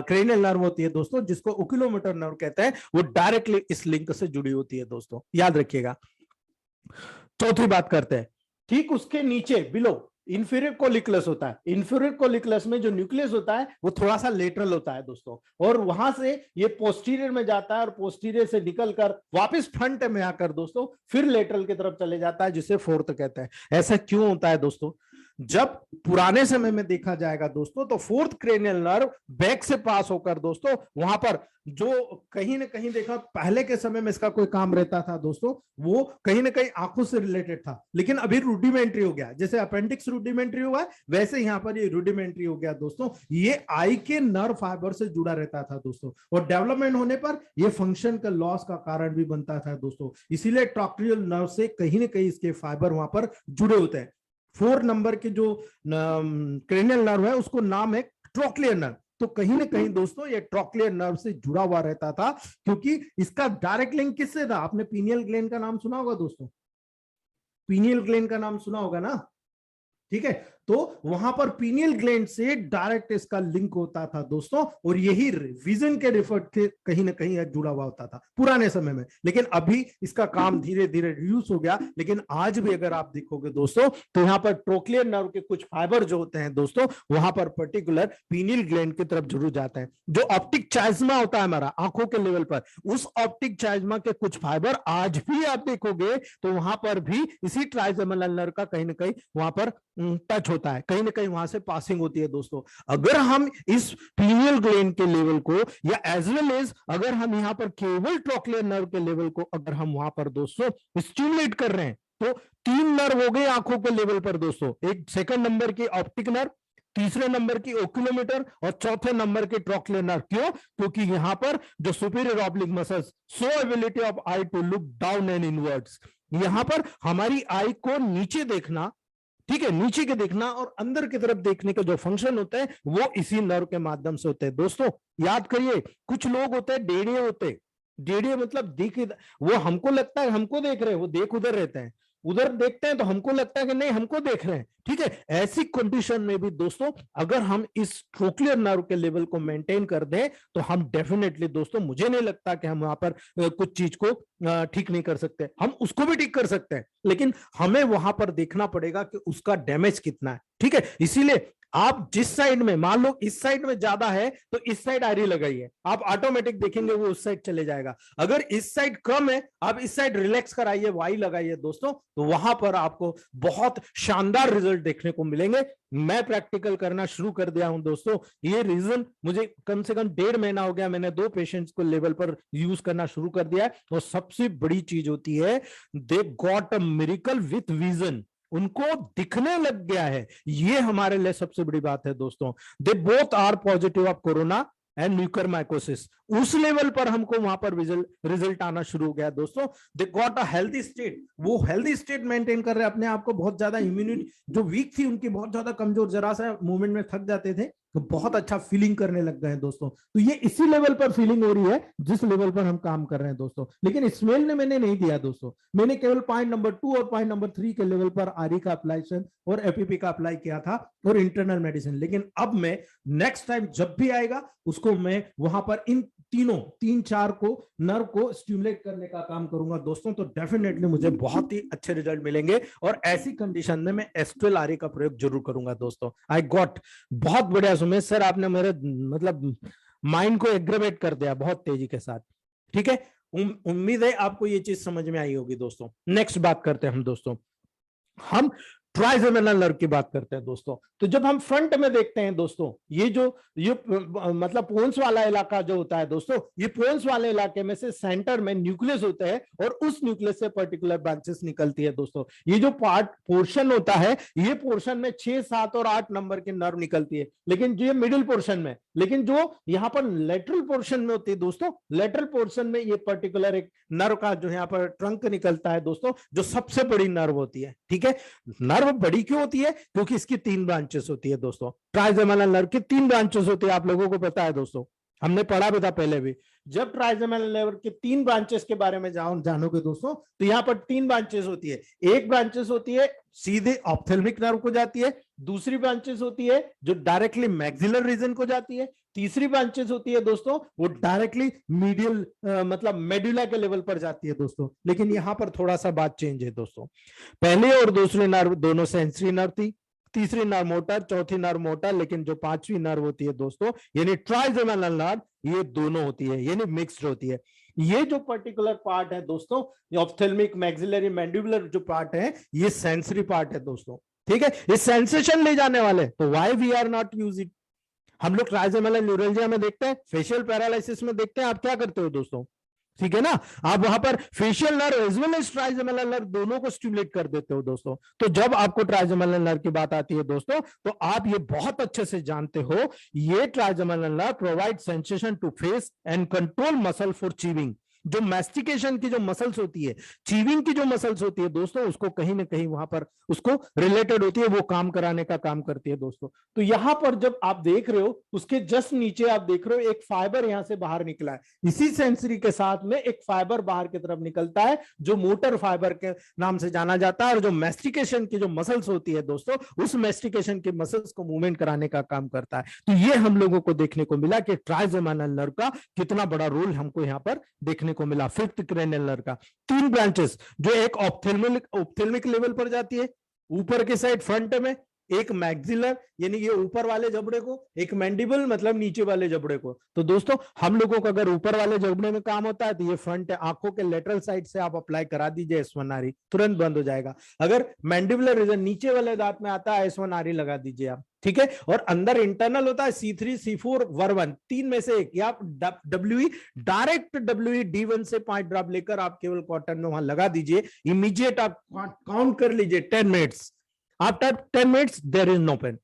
क्रेनियल नर्व होती है दोस्तों, जिसको ओक्यूलोमोटर नर्व कहते हैं, वो डायरेक्टली इस लिंक से जुड़ी होती है दोस्तों, याद रखिएगा। चौथी बात करते हैं, ठीक उसके नीचे बिलो इंफीरियर कोलिकुलस होता है। इंफीरियर कोलिकुलस में जो न्यूक्लियस होता है वो थोड़ा सा लेटरल होता है दोस्तों, और वहां से ये पोस्टीरियर में जाता है, और पोस्टीरियर से निकलकर वापस फ्रंट में आकर दोस्तों फिर लेटरल की तरफ चले जाता है, जिसे फोर्थ कहते हैं। ऐसा क्यों होता है दोस्तों? जब पुराने समय में देखा जाएगा दोस्तों, तो फोर्थ क्रेनियल नर्व बैक से पास होकर दोस्तों वहां पर जो कहीं ना कहीं देखा, पहले के समय में इसका कोई काम रहता था दोस्तों, वो कहीं ना कहीं आंखों से रिलेटेड था, लेकिन अभी रूडिमेंट्री हो गया। जैसे अपेंडिक्स रूडिमेंट्री हुआ है, वैसे यहाँ पर ये रूडिमेंट्री हो गया दोस्तों। ये आई के नर्व फाइबर से जुड़ा रहता था दोस्तों, और डेवलपमेंट होने पर ये फंक्शन का लॉस का कारण भी बनता था दोस्तों। इसीलिए ट्रॉक्लियल नर्व से कहीं ना कहीं इसके फाइबर वहां पर जुड़े होते हैं। 4 नंबर के जो क्रेनियल नर्व है, उसको नाम है ट्रॉक्लियर नर्व। तो कहीं ना कहीं दोस्तों ये ट्रॉक्लियर नर्व से जुड़ा हुआ रहता था, क्योंकि इसका डायरेक्ट लिंक किससे था? आपने पीनियल ग्लैंड का नाम सुना होगा दोस्तों, पीनियल ग्लैंड का नाम सुना होगा ना, ठीक है। तो वहां पर पीनियल ग्लैंड से डायरेक्ट इसका लिंक होता था दोस्तों, और यही विजन के रिफर के कहीं ना कहीं जुड़ा हुआ होता था पुराने समय में। लेकिन अभी इसका काम धीरे धीरे रिड्यूस हो गया। लेकिन आज भी अगर आप देखोगे दोस्तों, तो यहाँ पर ट्रोक्लियर नर्व के कुछ फाइबर जो होते हैं दोस्तों, वहां पर पर्टिकुलर पीनियल ग्लैंड की तरफ जरूर जाते हैं। जो ऑप्टिक चाइज्मा होता है हमारा आंखों के लेवल पर, उस ऑप्टिक चाइज्मा के कुछ फाइबर आज भी आप देखोगे तो वहां पर भी इसी ट्राइजेमिनल नर्व का कहीं ना कहीं वहां पर टच होता है, कहीं ना कहीं वहां से पासिंग होती है दोस्तों। अगर हम इस पीनियल ग्लैंड के लेवल को, या एज वेल एज अगर हम यहाँ पर केवल ट्रॉक्लियर नर्व के लेवल को अगर हम वहां पर दोस्तों स्टिमुलेट कर रहे हैं, तो 3 नर्व हो गए आंखों के लेवल पर दोस्तों। एक सेकंड नंबर की ऑप्टिक नर्व, तीसरे नंबर की ओक्यूलोमीटर, और चौथे नंबर की ट्रॉक्लियर नर्व। क्यों? क्योंकि यहाँ पर जो superior oblique muscles show ability of eye to look down and inwards, यहाँ पर हमारी आई को नीचे देखना, ठीक है, नीचे के देखना और अंदर की तरफ देखने का जो फंक्शन होता है, वो इसी नर्व के माध्यम से होते हैं दोस्तों। याद करिए, कुछ लोग होते हैं डेढ़िए होते हैं, डेढ़िए मतलब देख, वो हमको लगता है हमको देख रहे हैं, वो देख उधर रहते हैं, उधर देखते हैं तो हमको लगता है कि नहीं हमको देख रहे हैं, ठीक है। ऐसी कंडीशन में भी दोस्तों अगर हम इस ट्रोक्लियर नर्व के लेवल को मेंटेन कर दें, तो हम डेफिनेटली दोस्तों, मुझे नहीं लगता कि हम वहां पर कुछ चीज को ठीक नहीं कर सकते। हम उसको भी ठीक कर सकते हैं, लेकिन हमें वहां पर देखना पड़ेगा कि उसका डैमेज कितना है, ठीक है। इसीलिए आप जिस साइड में, मान लो इस साइड में ज्यादा है तो इस साइड आरी लगाइए, आप ऑटोमेटिक देखेंगे वो उस साइड चले जाएगा। अगर इस साइड कम है, आप इस साइड रिलैक्स कराइए, वाई लगाइए दोस्तों, तो वहां पर आपको बहुत शानदार रिजल्ट देखने को मिलेंगे। मैं प्रैक्टिकल करना शुरू कर दिया हूं दोस्तों, ये रीजन मुझे कम से कम 1.5 महीना हो गया, मैंने 2 पेशेंट्स को लेवल पर यूज करना शुरू कर दिया है। और सबसे बड़ी चीज होती है, they got a miracle with vision, उनको दिखने लग गया है। ये हमारे लिए सबसे बड़ी बात है दोस्तों। They both are positive of corona and mucormycosis, उस लेवल पर हमको वहां पर रिजल्ट आना शुरू हो गया दोस्तों। They got a healthy state, वो हेल्दी स्टेट मेंटेन कर रहे हैं अपने आप को, बहुत ज्यादा इम्यूनिटी जो वीक थी उनकी बहुत ज्यादा कमजोर, जरा सा मूवमेंट में थक जाते थे, तो बहुत अच्छा फीलिंग करने लग गए हैं दोस्तों। तो ये इसी लेवल पर फीलिंग हो रही है जिस लेवल पर हम काम कर रहे हैं दोस्तों। लेकिन स्मेल ने मैंने नहीं दिया दोस्तों, मैंने केवल पॉइंट नंबर 2 और पॉइंट नंबर 3 के लेवल पर आरी का अप्लाइशन और एपीपी का अप्लाई किया था और इंटरनल मेडिसिन। लेकिन अब मैं नेक्स्ट टाइम जब भी आएगा उसको मैं वहां पर इन तीनों 3-4 को नर्व को स्टिमुलेट करने का काम करूंगा दोस्तों। तो डेफिनेटली मुझे बहुत ही अच्छे रिजल्ट मिलेंगे और ऐसी कंडीशन में मैं एस्ट्रल आरी का प्रयोग जरूर करूंगा दोस्तों। आई गॉट, बहुत बढ़िया सुमेश सर, आपने मेरे मतलब माइंड को एग्रेवेट कर दिया बहुत तेजी के साथ। ठीक है, उम्मीद है आपको ये चीज समझ में आई होगी दोस्तों। नेक्स्ट बात करते हैं हम दोस्तों, हम ट्राइजेमिनल नर्व की बात करते हैं दोस्तों। तो जब हम फ्रंट में देखते हैं दोस्तों, ये मतलब पोन्स वाला इलाका जो होता है दोस्तों, ये पोन्स वाले इलाके में से सेंटर में न्यूक्लियस होता है और उस न्यूक्लियस से पर्टिकुलर ब्रांचेस निकलती है दोस्तों। ये जो पोर्शन होता है, ये पोर्शन में 6, 7 और 8 नंबर की नर्व निकलती है, लेकिन जो ये मिडिल पोर्शन में, लेकिन जो यहाँ पर लेटरल पोर्शन में होती है दोस्तों, लेटरल पोर्शन में ये पर्टिकुलर एक नर्व का जो यहाँ पर ट्रंक निकलता है दोस्तों, जो सबसे बड़ी नर्व होती है। ठीक है, नर्व बड़ी क्यों होती है? क्योंकि इसकी 3 ब्रांचेस होती है दोस्तों। ट्राइजेमिनल नर्व की 3 ब्रांचेस होती है, आप लोगों को पता है दोस्तों, हमने पढ़ा भी था पहले भी। जब ट्राइजेमिनल नर्व के 3 ब्रांचेस के बारे में जानोगे दोस्तों, तो यहाँ पर 3 ब्रांचेस होती है। एक ब्रांचेस होती है सीधे ऑप्थेल्मिक नर्व को जाती है, दूसरी ब्रांचेस होती है जो डायरेक्टली मैक्सिलर रीजन को जाती है, तीसरी ब्रांचेस होती है दोस्तों वो डायरेक्टली मीडियल मतलब मेडुला के लेवल पर जाती है दोस्तों। लेकिन यहाँ पर थोड़ा सा बात चेंज है दोस्तों, पहले और दूसरी नर्व दोनों सेंसरी नर्व थी, तीसरी नर्व मोटर, चौथी नर्व मोटर, लेकिन जो 5वीं नर्व होती है दोस्तों यानी ट्राइजेमिनल नर्व, ये दोनों होती है यानी मिक्स्ड होती है। ये जो पर्टिकुलर पार्ट है दोस्तों, ये ऑप्थेल्मिक मैक्सिलरी मैंडिबुलर जो पार्ट है, ये सेंसरी पार्ट है दोस्तों। ठीक है, ये सेंसेशन ले जाने वाले, तो why we are not use it. हम लोग ट्राइजेमिनल न्यूरल्जिया में देखते हैं, फेशियल पैरालिसिस में देखते हैं, आप क्या करते हो दोस्तों? ठीक है ना, आप वहां पर facial nerve as well as trigeminal nerve दोनों को स्टिमुलेट कर देते हो दोस्तों। तो जब आपको ट्राइजेमिनल नर्व की बात आती है दोस्तों, तो आप ये बहुत अच्छे से जानते हो, ये trigeminal nerve provide sensation to face and control muscle for chewing. जो मैस्टिकेशन की जो मसल्स होती है, चीविंग की जो मसल्स होती है दोस्तों, उसको कहीं ना कहीं वहां पर उसको रिलेटेड होती है, वो काम कराने का काम करती है दोस्तों। तो यहां पर जब आप देख रहे हो, उसके जस्ट नीचे आप देख रहे हो एक फाइबर यहां से बाहर निकला है। इसी सेंसरी के साथ में एक फाइबर बाहर की तरफ निकलता है जो मोटर फाइबर के नाम से जाना जाता है, और जो मैस्टिकेशन की जो मसल्स होती है दोस्तों, उस मैस्टिकेशन के मसल्स को मूवमेंट कराने का काम करता है। तो ये हम लोगों को देखने को मिला कि ट्राइजेमिनल नर्व का कितना बड़ा रोल हमको यहाँ पर देखने को मिला। 5th क्रेनियल नर्व का 3 ब्रांचेस, जो एक ऑप्थेल्मिक लेवल पर जाती है ऊपर के साइड फ्रंट में, एक मैक्सिलर यानी ये ऊपर वाले जबड़े को, एक मैंडिबल मतलब नीचे वाले जबड़े को। तो दोस्तों हम लोगों को अगर ऊपर वाले जबड़े में काम होता है तो ये फ्रंट आंखों के लेटरल साइड से आप अप्लाई करा दीजिए, S1 आरी तुरंत बंद हो जाएगा। अगर मैंडिबुलर रीजन नीचे वाले दांत में आता है, S1 आरी लगा दीजिए आप। ठीक है, और अंदर इंटरनल होता है C3, C4, VER1, 3 में से एक, या आप WE डायरेक्ट WE D1 से 5 ड्रॉप लेकर आप केवल कॉटन में वहां लगा दीजिए। इमीडिएट आप काउंट कर लीजिए 10 minutes, after 10 minutes there is no pain.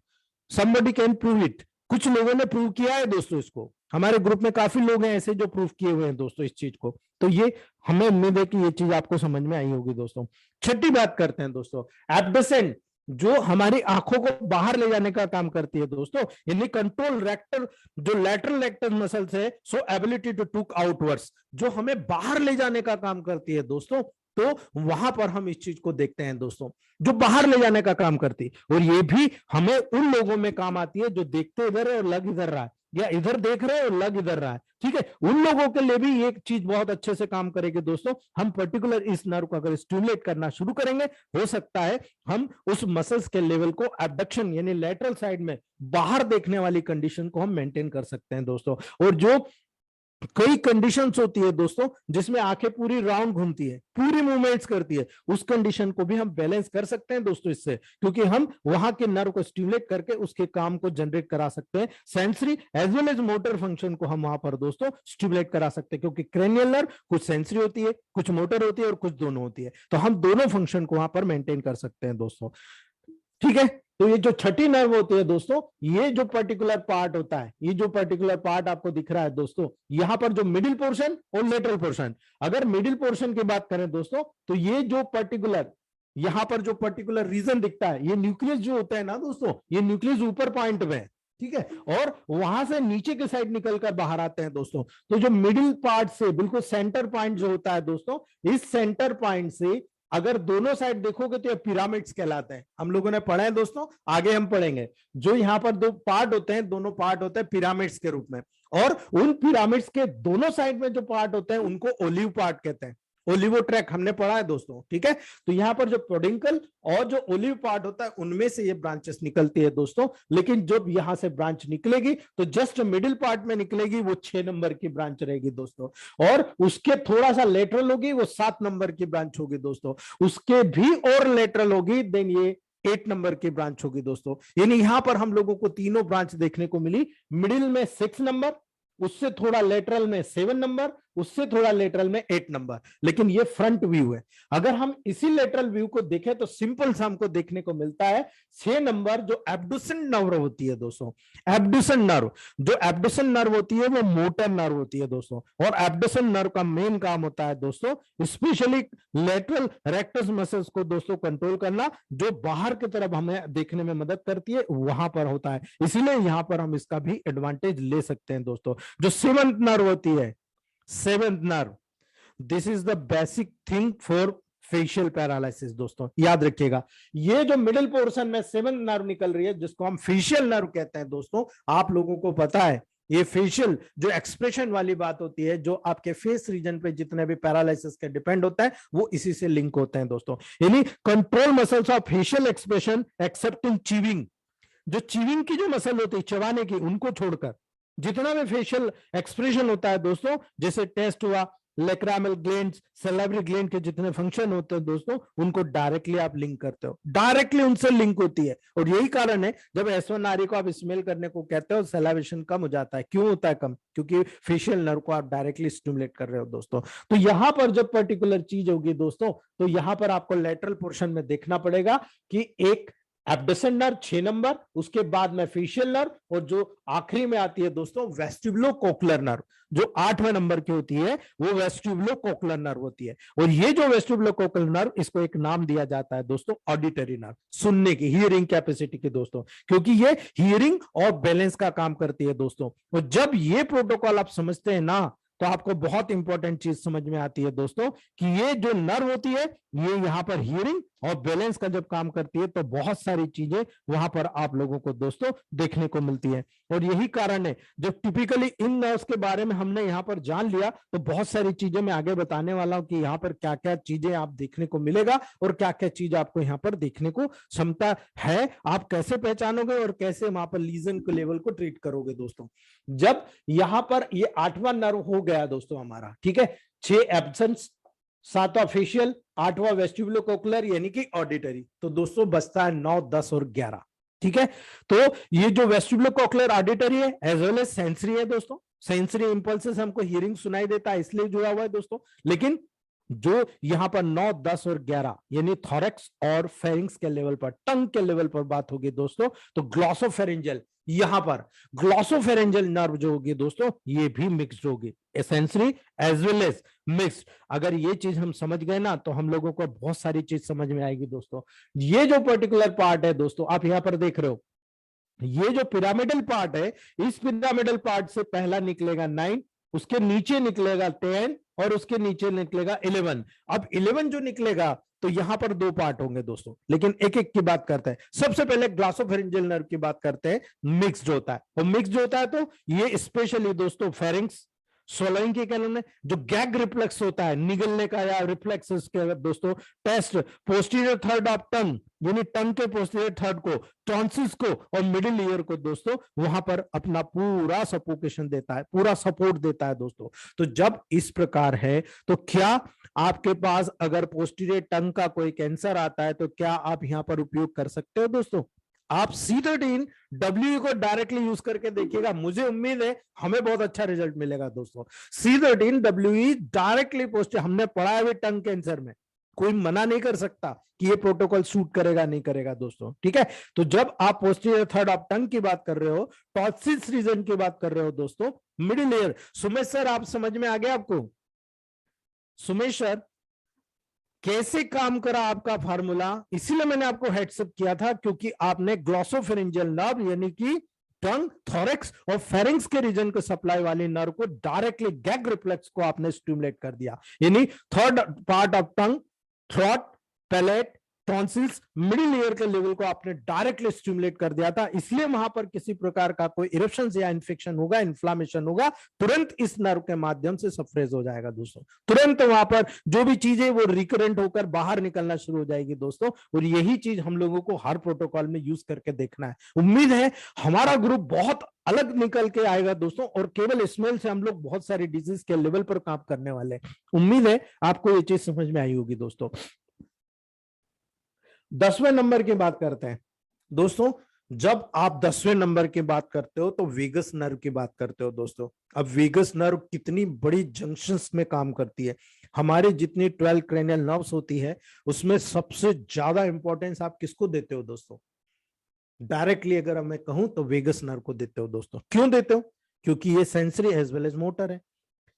Somebody can prove it. कुछ लोगों ने प्रूव किया है दोस्तों इसको, हमारे ग्रुप में काफी लोग हैं ऐसे जो प्रूव किए हुए हैं दोस्तों इस चीज को। तो ये हमें उम्मीद है कि ये चीज आपको समझ में आई होगी दोस्तों। छठी बात करते हैं दोस्तों, एब्डसेंट, जो हमारी आंखों को बाहर ले जाने का काम करती है दोस्तों, यानी कंट्रोल रेक्टर, जो लैटरल रेक्टर मसल्स है, सो एबिलिटी टू टूक आउटवर्ड्स, जो हमें बाहर ले जाने का काम करती है दोस्तों। तो वहां पर हम इस चीज को देखते हैं दोस्तों, जो बाहर ले जाने का काम करती है। और ये भी हमें उन लोगों में काम आती है जो देखते इधर है और लग इधर रहा है। या इधर देख रहे हो लग इधर रहा है, ठीक है। उन लोगों के लिए भी एक चीज बहुत अच्छे से काम करेगी दोस्तों, हम पर्टिकुलर इस नर्व को अगर स्टिमुलेट करना शुरू करेंगे, हो सकता है हम उस मसल्स के लेवल को एबडक्शन यानी लेटरल साइड में बाहर देखने वाली कंडीशन को हम मेंटेन कर सकते हैं दोस्तों। और जो कई कंडीशंस होती है दोस्तों जिसमें आंखें पूरी राउंड घूमती है, पूरी मूवमेंट्स करती है, उस कंडीशन को भी हम बैलेंस कर सकते हैं दोस्तों इससे, क्योंकि हम वहां के नर्व को स्टिमुलेट करके उसके काम को जनरेट करा सकते हैं। Sensory as well as motor function को हम वहां पर दोस्तों स्टिमुलेट करा सकते हैं, क्योंकि क्रेनियल नर्व कुछ सेंसरी होती है, कुछ मोटर होती है और कुछ दोनों होती है, तो हम दोनों फंक्शन को वहां पर मेंटेन कर सकते हैं दोस्तों, ठीक है। तो ये जो छठी नर्व होती है दोस्तों, ये जो पर्टिकुलर पार्ट होता है, ये जो पर्टिकुलर पार्ट आपको दिख रहा है दोस्तों, यहां पर जो मिडिल पोर्शन और लेटरल पोर्शन, अगर मिडिल पोर्शन की बात करें दोस्तों, तो ये जो पर्टिकुलर यहां पर जो पर्टिकुलर रीजन दिखता है, ये न्यूक्लियस जो होता है ना दोस्तों, ये न्यूक्लियस ऊपर पॉइंट में है, ठीक है, और वहां से नीचे के साइड निकलकर बाहर आते हैं दोस्तों। तो जो मिडिल पार्ट से बिल्कुल सेंटर पॉइंट जो होता है दोस्तों, इस सेंटर पॉइंट से अगर दोनों साइड देखोगे तो ये पिरामिड्स कहलाते हैं, हम लोगों ने पढ़ा है दोस्तों, आगे हम पढ़ेंगे। जो यहाँ पर दो पार्ट होते हैं, दोनों पार्ट होते हैं पिरामिड्स के रूप में, और उन पिरामिड्स के दोनों साइड में जो पार्ट होते हैं उनको ओलिव पार्ट कहते हैं। ओलिवो ट्रैक हमने पढ़ा है दोस्तों, ठीक है। तो यहाँ पर जो पोडिंकल और जो ओलिव पार्ट होता है उनमें से ये ब्रांचेस निकलती है दोस्तों, लेकिन जब यहां से ब्रांच निकलेगी तो जस्ट मिडिल पार्ट में निकलेगी, वो 6 नंबर की ब्रांच रहेगी दोस्तों, और उसके थोड़ा सा लेटरल होगी, वो 7 नंबर की ब्रांच होगी दोस्तों, उसके भी और लेटरल होगी, देन ये 8 नंबर की ब्रांच होगी दोस्तों। यानी यहां पर हम लोगों को तीनों ब्रांच देखने को मिली, मिडिल में 6 नंबर, उससे थोड़ा लेटरल में 7 नंबर, उससे थोड़ा लेटरल में 8 नंबर, लेकिन ये फ्रंट व्यू है। अगर हम इसी लेटरल व्यू को देखें तो सिंपल सा हमको देखने को मिलता है 6 नंबर जो एब्डुसन नर्व होती है दोस्तों, एब्डुसन नर्व, जो एब्डुसन नर्व होती है वो मोटर नर्व होती है दोस्तों, और एब्डुसन नर्व का मेन काम होता है दोस्तों स्पेशली लेटरल रेक्टस मसल्स को दोस्तों कंट्रोल करना, जो बाहर की तरफ हमें देखने में मदद करती है, वहां पर होता है। इसीलिए यहां पर हम इसका भी एडवांटेज ले सकते हैं दोस्तों। जो 7th नर्व होती है, 7th nerve, this is the basic thing for facial paralysis दोस्तों, याद रखिएगा। ये जो मिडिल पोर्शन में 7th नर्व निकल रही है, जिसको हम फेशियल नर्व कहते हैं दोस्तों, आप लोगों को पता है ये फेशियल जो एक्सप्रेशन वाली बात होती है, जो आपके फेस रीजन पे जितने भी पैरालिसिस के डिपेंड होता है, वो इसी से लिंक होते हैं दोस्तों। यानी control muscles of facial expression accept in chewing, जो चीविंग की जो मसल होती है चबाने की, उनको छोड़कर जितना भी फेशियल एक्सप्रेशन होता है दोस्तों, जैसे टेस्ट हुआ, लेक्रामल ग्लैंड, सैलिवरी ग्लैंड के जितने फंक्शन होते हैं दोस्तों, उनको डायरेक्टली आप लिंक करते हो, डायरेक्टली उनसे लिंक होती है। और यही कारण है जब S1RE को आप स्मेल करने को कहते हो, सैलिवेशन कम हो जाता है। क्यों होता है कम? क्योंकि फेशियल नर्व को आप डायरेक्टली स्टिमुलेट कर रहे हो दोस्तों। तो यहां पर जब पर्टिकुलर चीज होगी दोस्तों, तो यहां पर आपको लेटरल पोर्शन में देखना पड़ेगा कि एक एब्डक्शन नर्व 6 नंबर, उसके बाद में फेशियल नर्व, और जो आखिरी में आती है दोस्तों वेस्टिबुलोकोक्लर नर्व, जो 8वें नंबर की होती है, वो वेस्टिबुलोकोक्लर नर्व होती है। और ये जो वेस्टिबुलोकोक्लर नर्व, इसको एक नाम दिया जाता है दोस्तों ऑडिटरी नर्व, सुनने की, हियरिंग कैपेसिटी की दोस्तों, क्योंकि ये हियरिंग और बैलेंस का काम करती है दोस्तों। और जब ये प्रोटोकॉल आप समझते हैं ना, तो आपको बहुत इंपॉर्टेंट चीज समझ में आती है दोस्तों, कि ये जो नर्व होती है, ये यहाँ पर हियरिंग और बैलेंस का जब काम करती है, तो बहुत सारी चीजें वहां पर आप लोगों को दोस्तों देखने को मिलती है। और यही कारण है, जब टिपिकली इन नर्व्स के बारे में हमने यहाँ पर जान लिया, तो बहुत सारी चीजें मैं आगे बताने वाला हूं कि यहाँ पर क्या क्या चीजें आप देखने को मिलेगा और क्या क्या चीज आपको यहाँ पर देखने को क्षमता है, आप कैसे पहचानोगे और कैसे वहां पर लीजन के लेवल को ट्रीट करोगे दोस्तों। जब यहाँ पर ये 8वां नर्व हो गया दोस्तों हमारा, ठीक है, 6 एब्सेंस, 7वां फेशियल, 8वां वेस्टिबुलोकोक्लर यानी कि ऑडिटरी, तो दोस्तों बचता है 9, 10 और 11, ठीक है। तो ये जो वेस्टिबुलोकोक्लर ऑडिटरी है एज वेल एज सेंसरी है दोस्तों, सेंसरी इंपल्सेस हमको हियरिंग सुनाई देता है इसलिए जुड़ा हुआ है दोस्तों। लेकिन जो यहां पर 9, 10 और 11 यानी थोरैक्स और फेरिंग्स के लेवल पर, टंग के लेवल पर बात होगी दोस्तों, तो ग्लॉसोफेरेंजियल, यहां पर ग्लॉसोफेरेंजियल नर्व जो होगी दोस्तों, ये भी मिक्स्ड होगी, sensory as well as mixed. अगर ये चीज हम समझ गए ना, तो हम लोगों को बहुत सारी चीज समझ में आएगी दोस्तों। ये जो पर्टिकुलर पार्ट है दोस्तों, आप यहां पर देख रहे हो, ये जो पिरामिडल पार्ट है, इस पिरामिडल पार्ट से पहला निकलेगा 9, उसके नीचे निकलेगा 10 और उसके नीचे निकलेगा 11। अब 11 जो निकलेगा तो यहां पर दो पार्ट होंगे दोस्तों, लेकिन एक एक की बात करते हैं। सबसे पहले ग्लॉसोफेरिंजियल नर्व की बात करते हैं। मिक्स्ड होता है, और मिक्स्ड होता है तो ये स्पेशली दोस्तों फेरिंग्स, सोलोइंग के कैनल में जो गैग रिफ्लेक्स होता है, निगलने का या रिफ्लेक्स के दोस्तों test, posterior third of tongue यानी टंग के पोस्टीरियर थर्ड को, टॉन्सिल्स को और मिडिल ईयर को दोस्तों वहां पर अपना पूरा सपोकेशन देता है, पूरा सपोर्ट देता है दोस्तों। तो जब इस प्रकार है तो क्या आपके पास अगर पोस्टीरियर टंग का कोई कैंसर आता है तो क्या आप यहां पर उपयोग कर सकते हो दोस्तों? आप C13 डब्ल्यू को डायरेक्टली यूज करके देखिएगा, मुझे उम्मीद है हमें बहुत अच्छा रिजल्ट मिलेगा दोस्तों। C13 डब्ल्यू डायरेक्टली पोस्ट, हमने पढ़ा है टंग कैंसर में, कोई मना नहीं कर सकता कि ये प्रोटोकॉल सूट करेगा नहीं करेगा दोस्तों, ठीक है। तो जब आप पोस्टीरियर थर्ड ऑफ टंग की बात कर रहे हो, टॉन्सिल्स रीजन की बात कर रहे हो दोस्तों, मिडिल ईयर, सुमेश सर आप समझ में आ गया आपको? सुमेश सर कैसे काम करा आपका फार्मूला? इसीलिए मैंने आपको हेडसअप किया था, क्योंकि आपने ग्लॉसोफेरिंजियल नर्व यानी कि टंग, थोरेक्स और फेरिंग्स के रीजन को सप्लाई वाली नर्व को डायरेक्टली गैग रिफ्लेक्स को आपने स्टिमुलेट कर दिया, यानी third part of tongue, throat, palate, tonsils, middle ear के लेवल को आपने डायरेक्टली स्टिमुलेट कर दिया था। इसलिए वहां पर किसी प्रकार का कोई इरप्शन या इन्फेक्शन होगा, इन्फ्लामेशन होगा, तुरंत इस नर्व के माध्यम से सप्रेस हो जाएगा दोस्तों। तुरंत वहां पर जो भी चीजें वो रिकरेंट होकर बाहर निकलना शुरू हो जाएगी दोस्तों। और यही चीज हम लोगों को हर प्रोटोकॉल में यूज करके देखना है। उम्मीद है हमारा ग्रुप बहुत अलग निकल के आएगा दोस्तों, और केवल स्मेल से हम लोग बहुत सारी डिजीज के लेवल पर काम करने वाले हैं। उम्मीद है आपको ये चीज समझ में आई होगी दोस्तों। 10वें नंबर की बात करते हैं दोस्तों। जब आप 10वें नंबर की बात करते हो तो वेगस नर्व की बात करते हो दोस्तों। अब वेगस नर्व कितनी बड़ी जंक्शंस में काम करती है। हमारे जितनी 12 क्रेनियल नर्व्स होती है उसमें सबसे ज्यादा इंपॉर्टेंस आप किसको देते हो दोस्तों? डायरेक्टली अगर मैं कहूं तो वेगस नर्व को देते हो दोस्तों। क्यों देते हो? क्योंकि ये sensory as well as motor है।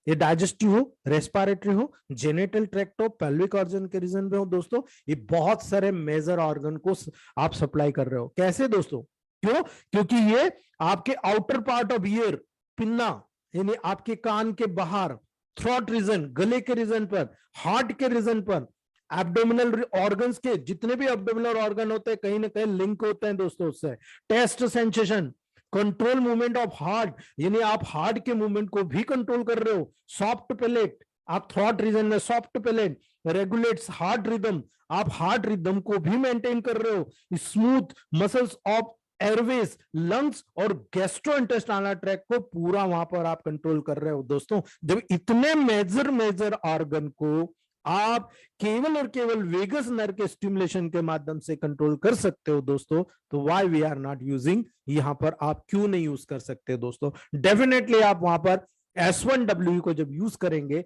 ये डाइजेस्टिव हो, रेस्पिरेटरी हो, जेनिटल ट्रैक्ट हो, पेल्विक ऑर्गन के रीजन में हो दोस्तों, ये बहुत सारे मेजर ऑर्गन को आप सप्लाई कर रहे हो। कैसे दोस्तों? क्यों? क्योंकि ये आपके outer part of year, pinna यानी आपके कान के बाहर, थ्रोट रीजन, गले के रीजन पर, हार्ट के रीजन पर, एब्डोमिनल ऑर्गन्स के जितने भी एब्डोमिनल ऑर्गन होते हैं कहीं ना कहीं लिंक होते हैं दोस्तों उससे। Test sensation, control movement of heart यानी आप हार्ट के मूवमेंट को भी कंट्रोल कर रहे हो। सॉफ्ट पैलेट, आप थ्रोट रीजन में soft palate regulates heart rhythm, आप हार्ट रिदम को भी मेंटेन कर रहे हो। Smooth muscles of Airways, lungs और गैस्ट्रोइंटेस्टाइनल ट्रैक्ट को पूरा वहां पर आप कंट्रोल कर रहे हो दोस्तों। जब इतने मेजर ऑर्गन को आप केवल और केवल वेगस नर्व के स्टिमुलेशन के माध्यम से कंट्रोल कर सकते हो दोस्तों, तो why we are not using, यहां पर आप क्यों नहीं यूज कर सकते दोस्तों? डेफिनेटली आप वहां पर S1W को जब यूज करेंगे,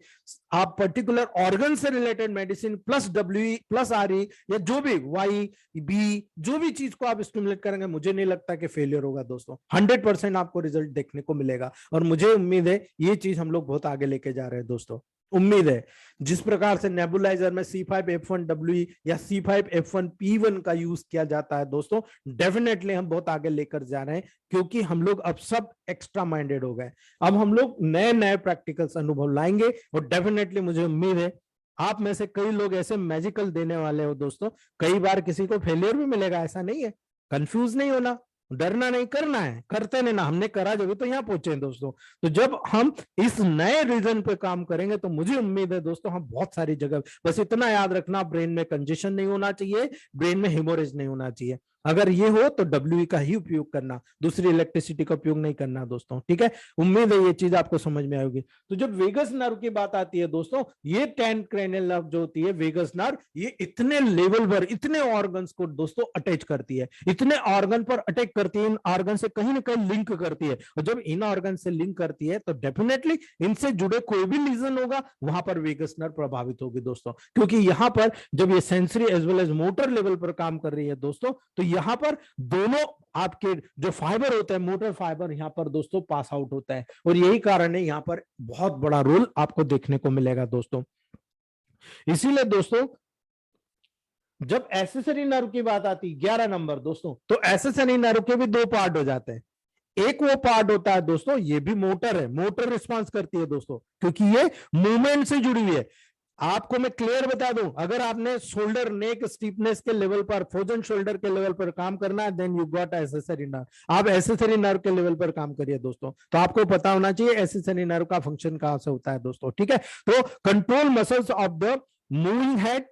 आप पर्टिकुलर ऑर्गन से related medicine plus W plus RE या जो भी Y B जो भी चीज को आप स्टिमुलेट करेंगे, मुझे नहीं लगता कि फेलियर होगा दोस्तों। 100% आपको रिजल्ट देखने को मिलेगा, और मुझे उम्मीद है ये चीज हम लोग बहुत आगे लेके जा रहे हैं दोस्तों। उम्मीद है जिस प्रकार से नेबुलाइजर में C5F1W या C5F1P1 का यूज किया जाता है दोस्तों, डेफिनेटली हम बहुत आगे लेकर जा रहे हैं, क्योंकि हम लोग अब सब एक्स्ट्रा माइंडेड हो गए। अब हम लोग नए नए प्रैक्टिकल्स अनुभव लाएंगे, और डेफिनेटली मुझे उम्मीद है आप में से कई लोग ऐसे मैजिकल देने वाले हो दोस्तों। कई बार किसी को फेलियर भी मिलेगा, ऐसा नहीं है। कंफ्यूज नहीं होना, डरना नहीं, करना है, करते नहीं ना, हमने करा जब तो यहाँ पहुंचे दोस्तों। तो जब हम इस नए रीजन पे काम करेंगे तो मुझे उम्मीद है दोस्तों हम बहुत सारी जगह, बस इतना याद रखना, ब्रेन में कंजेशन नहीं होना चाहिए, ब्रेन में हेमोरेज नहीं होना चाहिए। अगर ये हो तो डब्ल्यू का ही उपयोग करना, दूसरी इलेक्ट्रिसिटी का उपयोग नहीं करना दोस्तों, ठीक है। उम्मीद है ये चीज आपको समझ में आएगी। तो जब वेगस नर्व की बात आती है दोस्तों, ये 10 क्रेनियल नर्व जो होती है वेगस नर्व, ये इतने लेवल पर इतने ऑर्गन्स को दोस्तों अटैच करती है, इतने ऑर्गन पर अटैक करती है, इन ऑर्गन से कहीं ना कहीं लिंक करती है। और जब इन ऑर्गन से लिंक करती है तो डेफिनेटली इनसे जुड़े कोई भी लीजन होगा वहां पर वेगस नर्व प्रभावित होगी दोस्तों, क्योंकि यहां पर जब ये sensory as well as motor level पर काम कर रही है दोस्तों, तो यहां पर दोनों आपके जो फाइबर होते हैं, मोटर फाइबर यहां पर दोस्तों पास आउट होता है, और यही कारण है यहां पर बहुत बड़ा रोल आपको देखने को मिलेगा दोस्तों। इसीलिए दोस्तों जब एसेसरी नर्व की बात आती है 11 नंबर दोस्तों, तो एसेसरी नर्व के भी दो पार्ट हो जाते हैं। एक वो पार्ट होता है दोस्तों, ये भी मोटर है, मोटर रिस्पांस करती है दोस्तों, क्योंकि ये मूवमेंट से जुड़ी हुई है। आपको मैं क्लियर बता दूं, अगर आपने शोल्डर नेक स्टीफनेस के लेवल पर, फ्रोजन शोल्डर के लेवल पर काम करना है, then you got accessory nerve. आप एसेसरी नर्व के लेवल पर काम करिए दोस्तों। तो आपको पता होना चाहिए एसेसरी नर्व का फंक्शन कहां से होता है दोस्तों, ठीक है। तो control muscles of the moving head,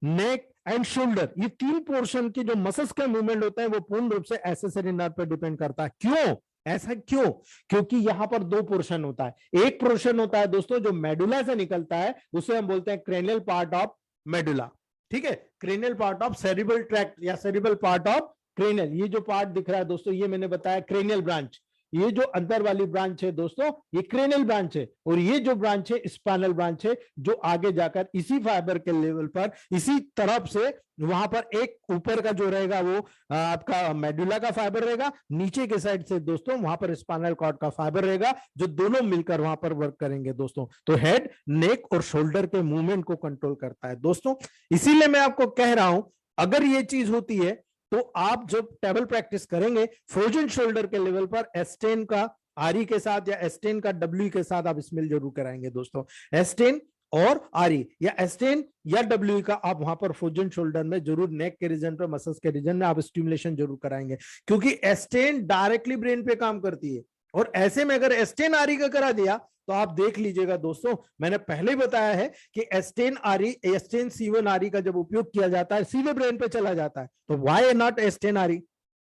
neck and shoulder, ये तीन पोर्शन के जो मसल्स के मूवमेंट होते हैं वो पूर्ण रूप से एसेसरी नर्व पर डिपेंड करता है। क्यों ऐसा, क्यों? क्योंकि यहां पर दो पोर्शन होता है। एक पोर्शन होता है दोस्तों जो मेडुला से निकलता है, उसे हम बोलते हैं क्रेनियल पार्ट ऑफ मेडुला, ठीक है, cranial part of cerebral tract या सेरिब्रल पार्ट ऑफ क्रेनियल। ये जो पार्ट दिख रहा है दोस्तों, ये मैंने बताया क्रेनियल ब्रांच। ये जो अंदर वाली ब्रांच है दोस्तों, ये क्रेनियल ब्रांच है, और ये जो ब्रांच है स्पाइनल ब्रांच है, जो आगे जाकर इसी फाइबर के लेवल पर, इसी तरफ से वहां पर एक ऊपर का जो रहेगा वो आपका मेडुला का फाइबर रहेगा, नीचे के साइड से दोस्तों वहां पर स्पाइनल कॉर्ड का फाइबर रहेगा, जो दोनों मिलकर वहां पर वर्क करेंगे दोस्तों। तो हेड, नेक और शोल्डर के मूवमेंट को कंट्रोल करता है दोस्तों। इसीलिए मैं आपको कह रहा हूं, अगर ये चीज होती है तो आप जब टेबल प्रैक्टिस करेंगे फ्रोजन शोल्डर के लेवल पर, एस्टेन का आरी के साथ या एस्टेन का डब्ल्यू के साथ आप स्मेल जरूर कराएंगे दोस्तों। एस्टेन और आरी या एस्टेन या डब्ल्यू का आप वहां पर फ्रोजन शोल्डर में जरूर, नेक के रीजन पर, मसल्स के रीजन में आप स्टिमुलेशन जरूर कराएंगे, क्योंकि एस्टेन डायरेक्टली ब्रेन पे काम करती है। और ऐसे में अगर एस्टेन आरी का करा दिया तो आप देख लीजिएगा दोस्तों, मैंने पहले ही बताया है कि एस्टेन आरी, एस्टेन C1 आरी का जब उपयोग किया जाता है सीधे ब्रेन पे चला जाता है। तो व्हाई नॉट एस्टेन आरी?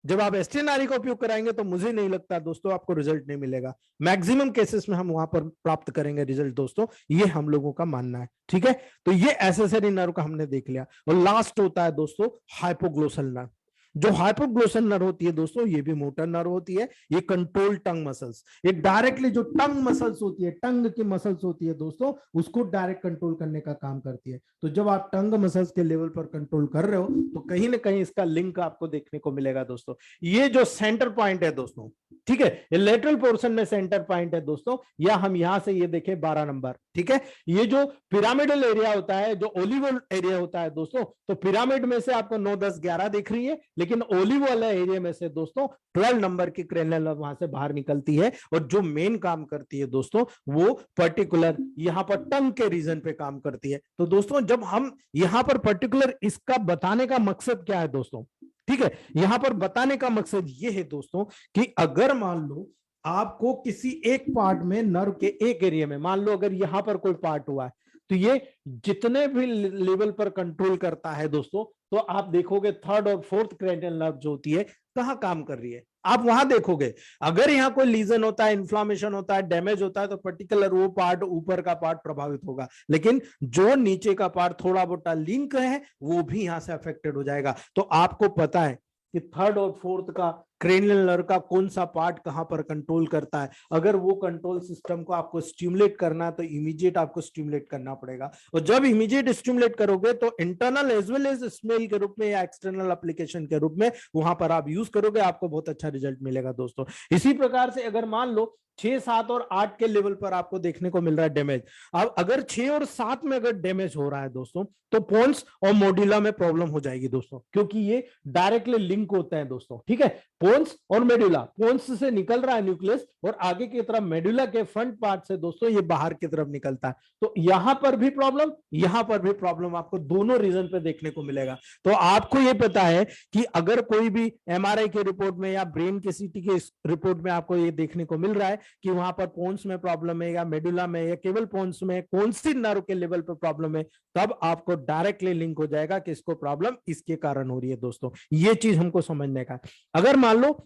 जब आप एस्टेन आरी का उपयोग कराएंगे तो मुझे नहीं लगता दोस्तों आपको रिजल्ट नहीं मिलेगा। मैक्सिमम केसेस में हम वहां पर प्राप्त करेंगे रिजल्ट दोस्तों, ये हम लोगों का मानना है, ठीक है। तो ये एसेसरी नर्व का हमने देख लिया। और लास्ट होता है दोस्तों हाइपोग्लोसल नर्व। जो हाइपोग्लोसल नर्व होती है दोस्तों, ये भी मोटर नर्व होती है, ये कंट्रोल टंग मसल्स, ये डायरेक्टली जो टंग मसल्स होती है, टंग की मसल्स होती है दोस्तों, उसको डायरेक्ट कंट्रोल करने का काम करती है। तो जब आप टंग मसल्स के लेवल पर कंट्रोल कर रहे हो तो कहीं ना कहीं इसका लिंक आपको देखने को मिलेगा दोस्तों। ये जो सेंटर पॉइंट है दोस्तों, ठीक है, ये लेटरल पोर्शन में सेंटर पॉइंट है दोस्तों, या हम यहां से ये देखें 12 नंबर, ठीक है। ये जो पिरामिडल एरिया होता है, जो ओलिवल एरिया होता है दोस्तों, तो पिरामिड में से आपको 9, 10, 11 दिख रही है, लेकिन ओलिव वाला एरिया में से दोस्तों 12 नंबर की क्रेनियल नर्व वहां से बाहर निकलती है, और जो मेन काम करती है दोस्तों वो पर्टिकुलर यहां पर टंग के रीजन पे काम करती है। तो दोस्तों जब हम यहां पर पर्टिकुलर, इसका बताने का मकसद क्या है दोस्तों, ठीक है, यहां पर बताने का मकसद ये है दोस्तों कि अगर मान लो आपको किसी एक पार्ट में, नर्व के एक एरिया में, मान लो अगर यहां पर कोई पार्ट हुआ है, तो ये जितने भी लेवल पर कंट्रोल करता है दोस्तों, तो आप देखोगे थर्ड और फोर्थ क्रेनियल नर्व जो होती है कहां काम कर रही है, आप वहां देखोगे। अगर यहाँ कोई लीजन होता है, इन्फ्लामेशन होता है, डैमेज होता है, तो पर्टिकुलर वो पार्ट, ऊपर का पार्ट प्रभावित होगा, लेकिन जो नीचे का पार्ट थोड़ा मोटा लिंक है वो भी यहां से अफेक्टेड हो जाएगा। तो आपको पता है कि थर्ड और फोर्थ का क्रेनियल नर्व का कौन सा पार्ट कहां पर कंट्रोल करता है। अगर वो कंट्रोल सिस्टम को आपको स्टिमुलेट करना है तो इमीडिएट आपको स्टिमुलेट करना पड़ेगा, और जब इमीडिएट स्टिमुलेट करोगे तो internal as well as smell के रूप में या एक्सटर्नल एप्लीकेशन के रूप में वहां पर आप यूज करोगे, आपको बहुत अच्छा रिजल्ट मिलेगा दोस्तों। इसी प्रकार से अगर मान लो 6, 7 और 8 के लेवल पर आपको देखने को मिल रहा है डैमेज, अब अगर 6 और 7 में अगर डैमेज हो रहा है दोस्तों, तो पोन्स और मोडिला में प्रॉब्लम हो जाएगी दोस्तों, क्योंकि ये डायरेक्टली लिंक होते हैं दोस्तों, ठीक है। पोन्स और मेडुला, पोन्स से निकल रहा है न्यूक्लियस, और आगे की तरफ मेडुला के फ्रंट पार्ट से दोस्तों ये बाहर की तरफ निकलता है। तो यहां पर भी प्रॉब्लम, यहां पर भी प्रॉब्लम आपको दोनों रीजन पे देखने को मिलेगा। तो आपको ये पता है कि अगर कोई भी एमआरआई के रिपोर्ट में या ब्रेन के सीटी के रिपोर्ट में आपको ये देखने को मिल रहा है कि वहां पर पोन्स में प्रॉब्लम है या मेडुला में या केवल पोन्स में, कौन सी नर्व के लेवल पर प्रॉब्लम है, तब आपको डायरेक्टली लिंक हो जाएगा कि इसको प्रॉब्लम इसके कारण हो रही है दोस्तों। ये चीज हमको समझने का। अगर मान लो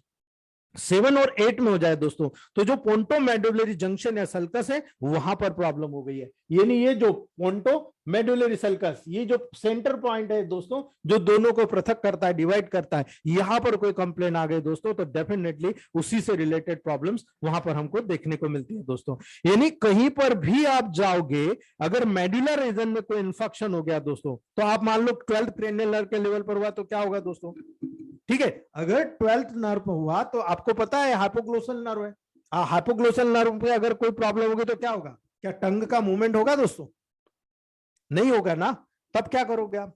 7 और 8 में हो जाए दोस्तों, तो जो पोंटो मेडुलरी जंक्शन या सल्कस है वहां पर प्रॉब्लम हो गई है, यानी ये जो पोंटो मेडुलरी सल्कस, ये जो सेंटर पॉइंट है दोस्तों, जो दोनों को पृथक करता है, डिवाइड करता है, यहां पर कोई कंप्लेन आ गई दोस्तों, तो डेफिनेटली उसी से रिलेटेड प्रॉब्लम्स वहां पर हमको देखने को मिलती है दोस्तों। यानी कहीं पर भी आप जाओगे, अगर मेडुलर रीजन में कोई इन्फेक्शन हो गया दोस्तों, तो आप मान लो 12th क्रेनियल नर्व के लेवल पर हुआ तो क्या होगा दोस्तों, ठीक है। अगर 12th नर्व पर हुआ तो आपको पता है हाइपोग्लोसल नर्व है, हाइपोग्लोसल नर्व पे अगर कोई प्रॉब्लम होगी तो क्या होगा, क्या टंग का मूवमेंट होगा दोस्तों, नहीं होगा ना। तब क्या करोगे आप,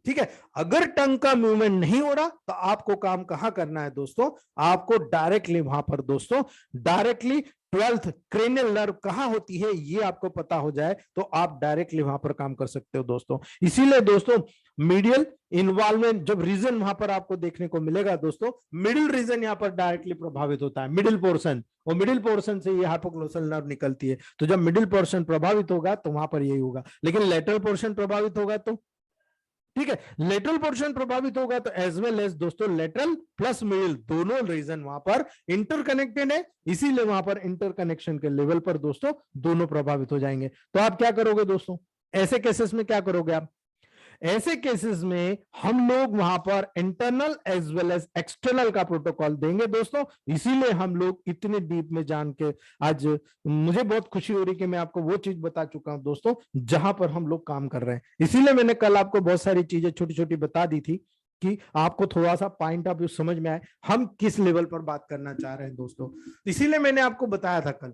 ठीक है। अगर टंग का मूवमेंट नहीं हो रहा तो आपको काम कहां करना है दोस्तों, आपको डायरेक्टली वहां पर दोस्तों डायरेक्टली 12th क्रेनियल नर्व कहां होती है ये आपको पता हो जाए तो आप डायरेक्टली वहां पर काम कर सकते हो दोस्तों। इसीलिए दोस्तों मीडियल इन्वॉल्वमेंट जब रीजन वहां पर आपको देखने को मिलेगा दोस्तों, मिडिल रीजन यहां पर डायरेक्टली प्रभावित होता है, मिडिल पोर्शन, और मिडिल पोर्शन से ये हाइपोग्लोसल नर्व निकलती है। तो जब मिडिल पोर्शन प्रभावित होगा तो वहां पर यही होगा, लेकिन लेटरल पोर्शन प्रभावित होगा तो ठीक है, लेटरल पोर्शन प्रभावित होगा तो एज वेल एज दोस्तों लेटरल प्लस मिडिल दोनों रीजन वहां पर इंटरकनेक्टेड है, इसीलिए वहां पर इंटरकनेक्शन के लेवल पर दोस्तों दोनों प्रभावित हो जाएंगे। तो आप क्या करोगे दोस्तों ऐसे केसेस में, क्या करोगे आप ऐसे केसेस में, हम लोग वहां पर internal as well as external का प्रोटोकॉल देंगे दोस्तों। इसीलिए हम लोग इतने डीप में जान के आज मुझे बहुत खुशी हो रही कि मैं आपको वो चीज बता चुका हूं दोस्तों जहां पर हम लोग काम कर रहे हैं। इसीलिए मैंने कल आपको बहुत सारी चीजें छोटी छोटी बता दी थी कि आपको थोड़ा सा पॉइंट ऑफ व्यू समझ में आए हम किस लेवल पर बात करना चाह रहे हैं दोस्तों। इसीलिए मैंने आपको बताया था कल,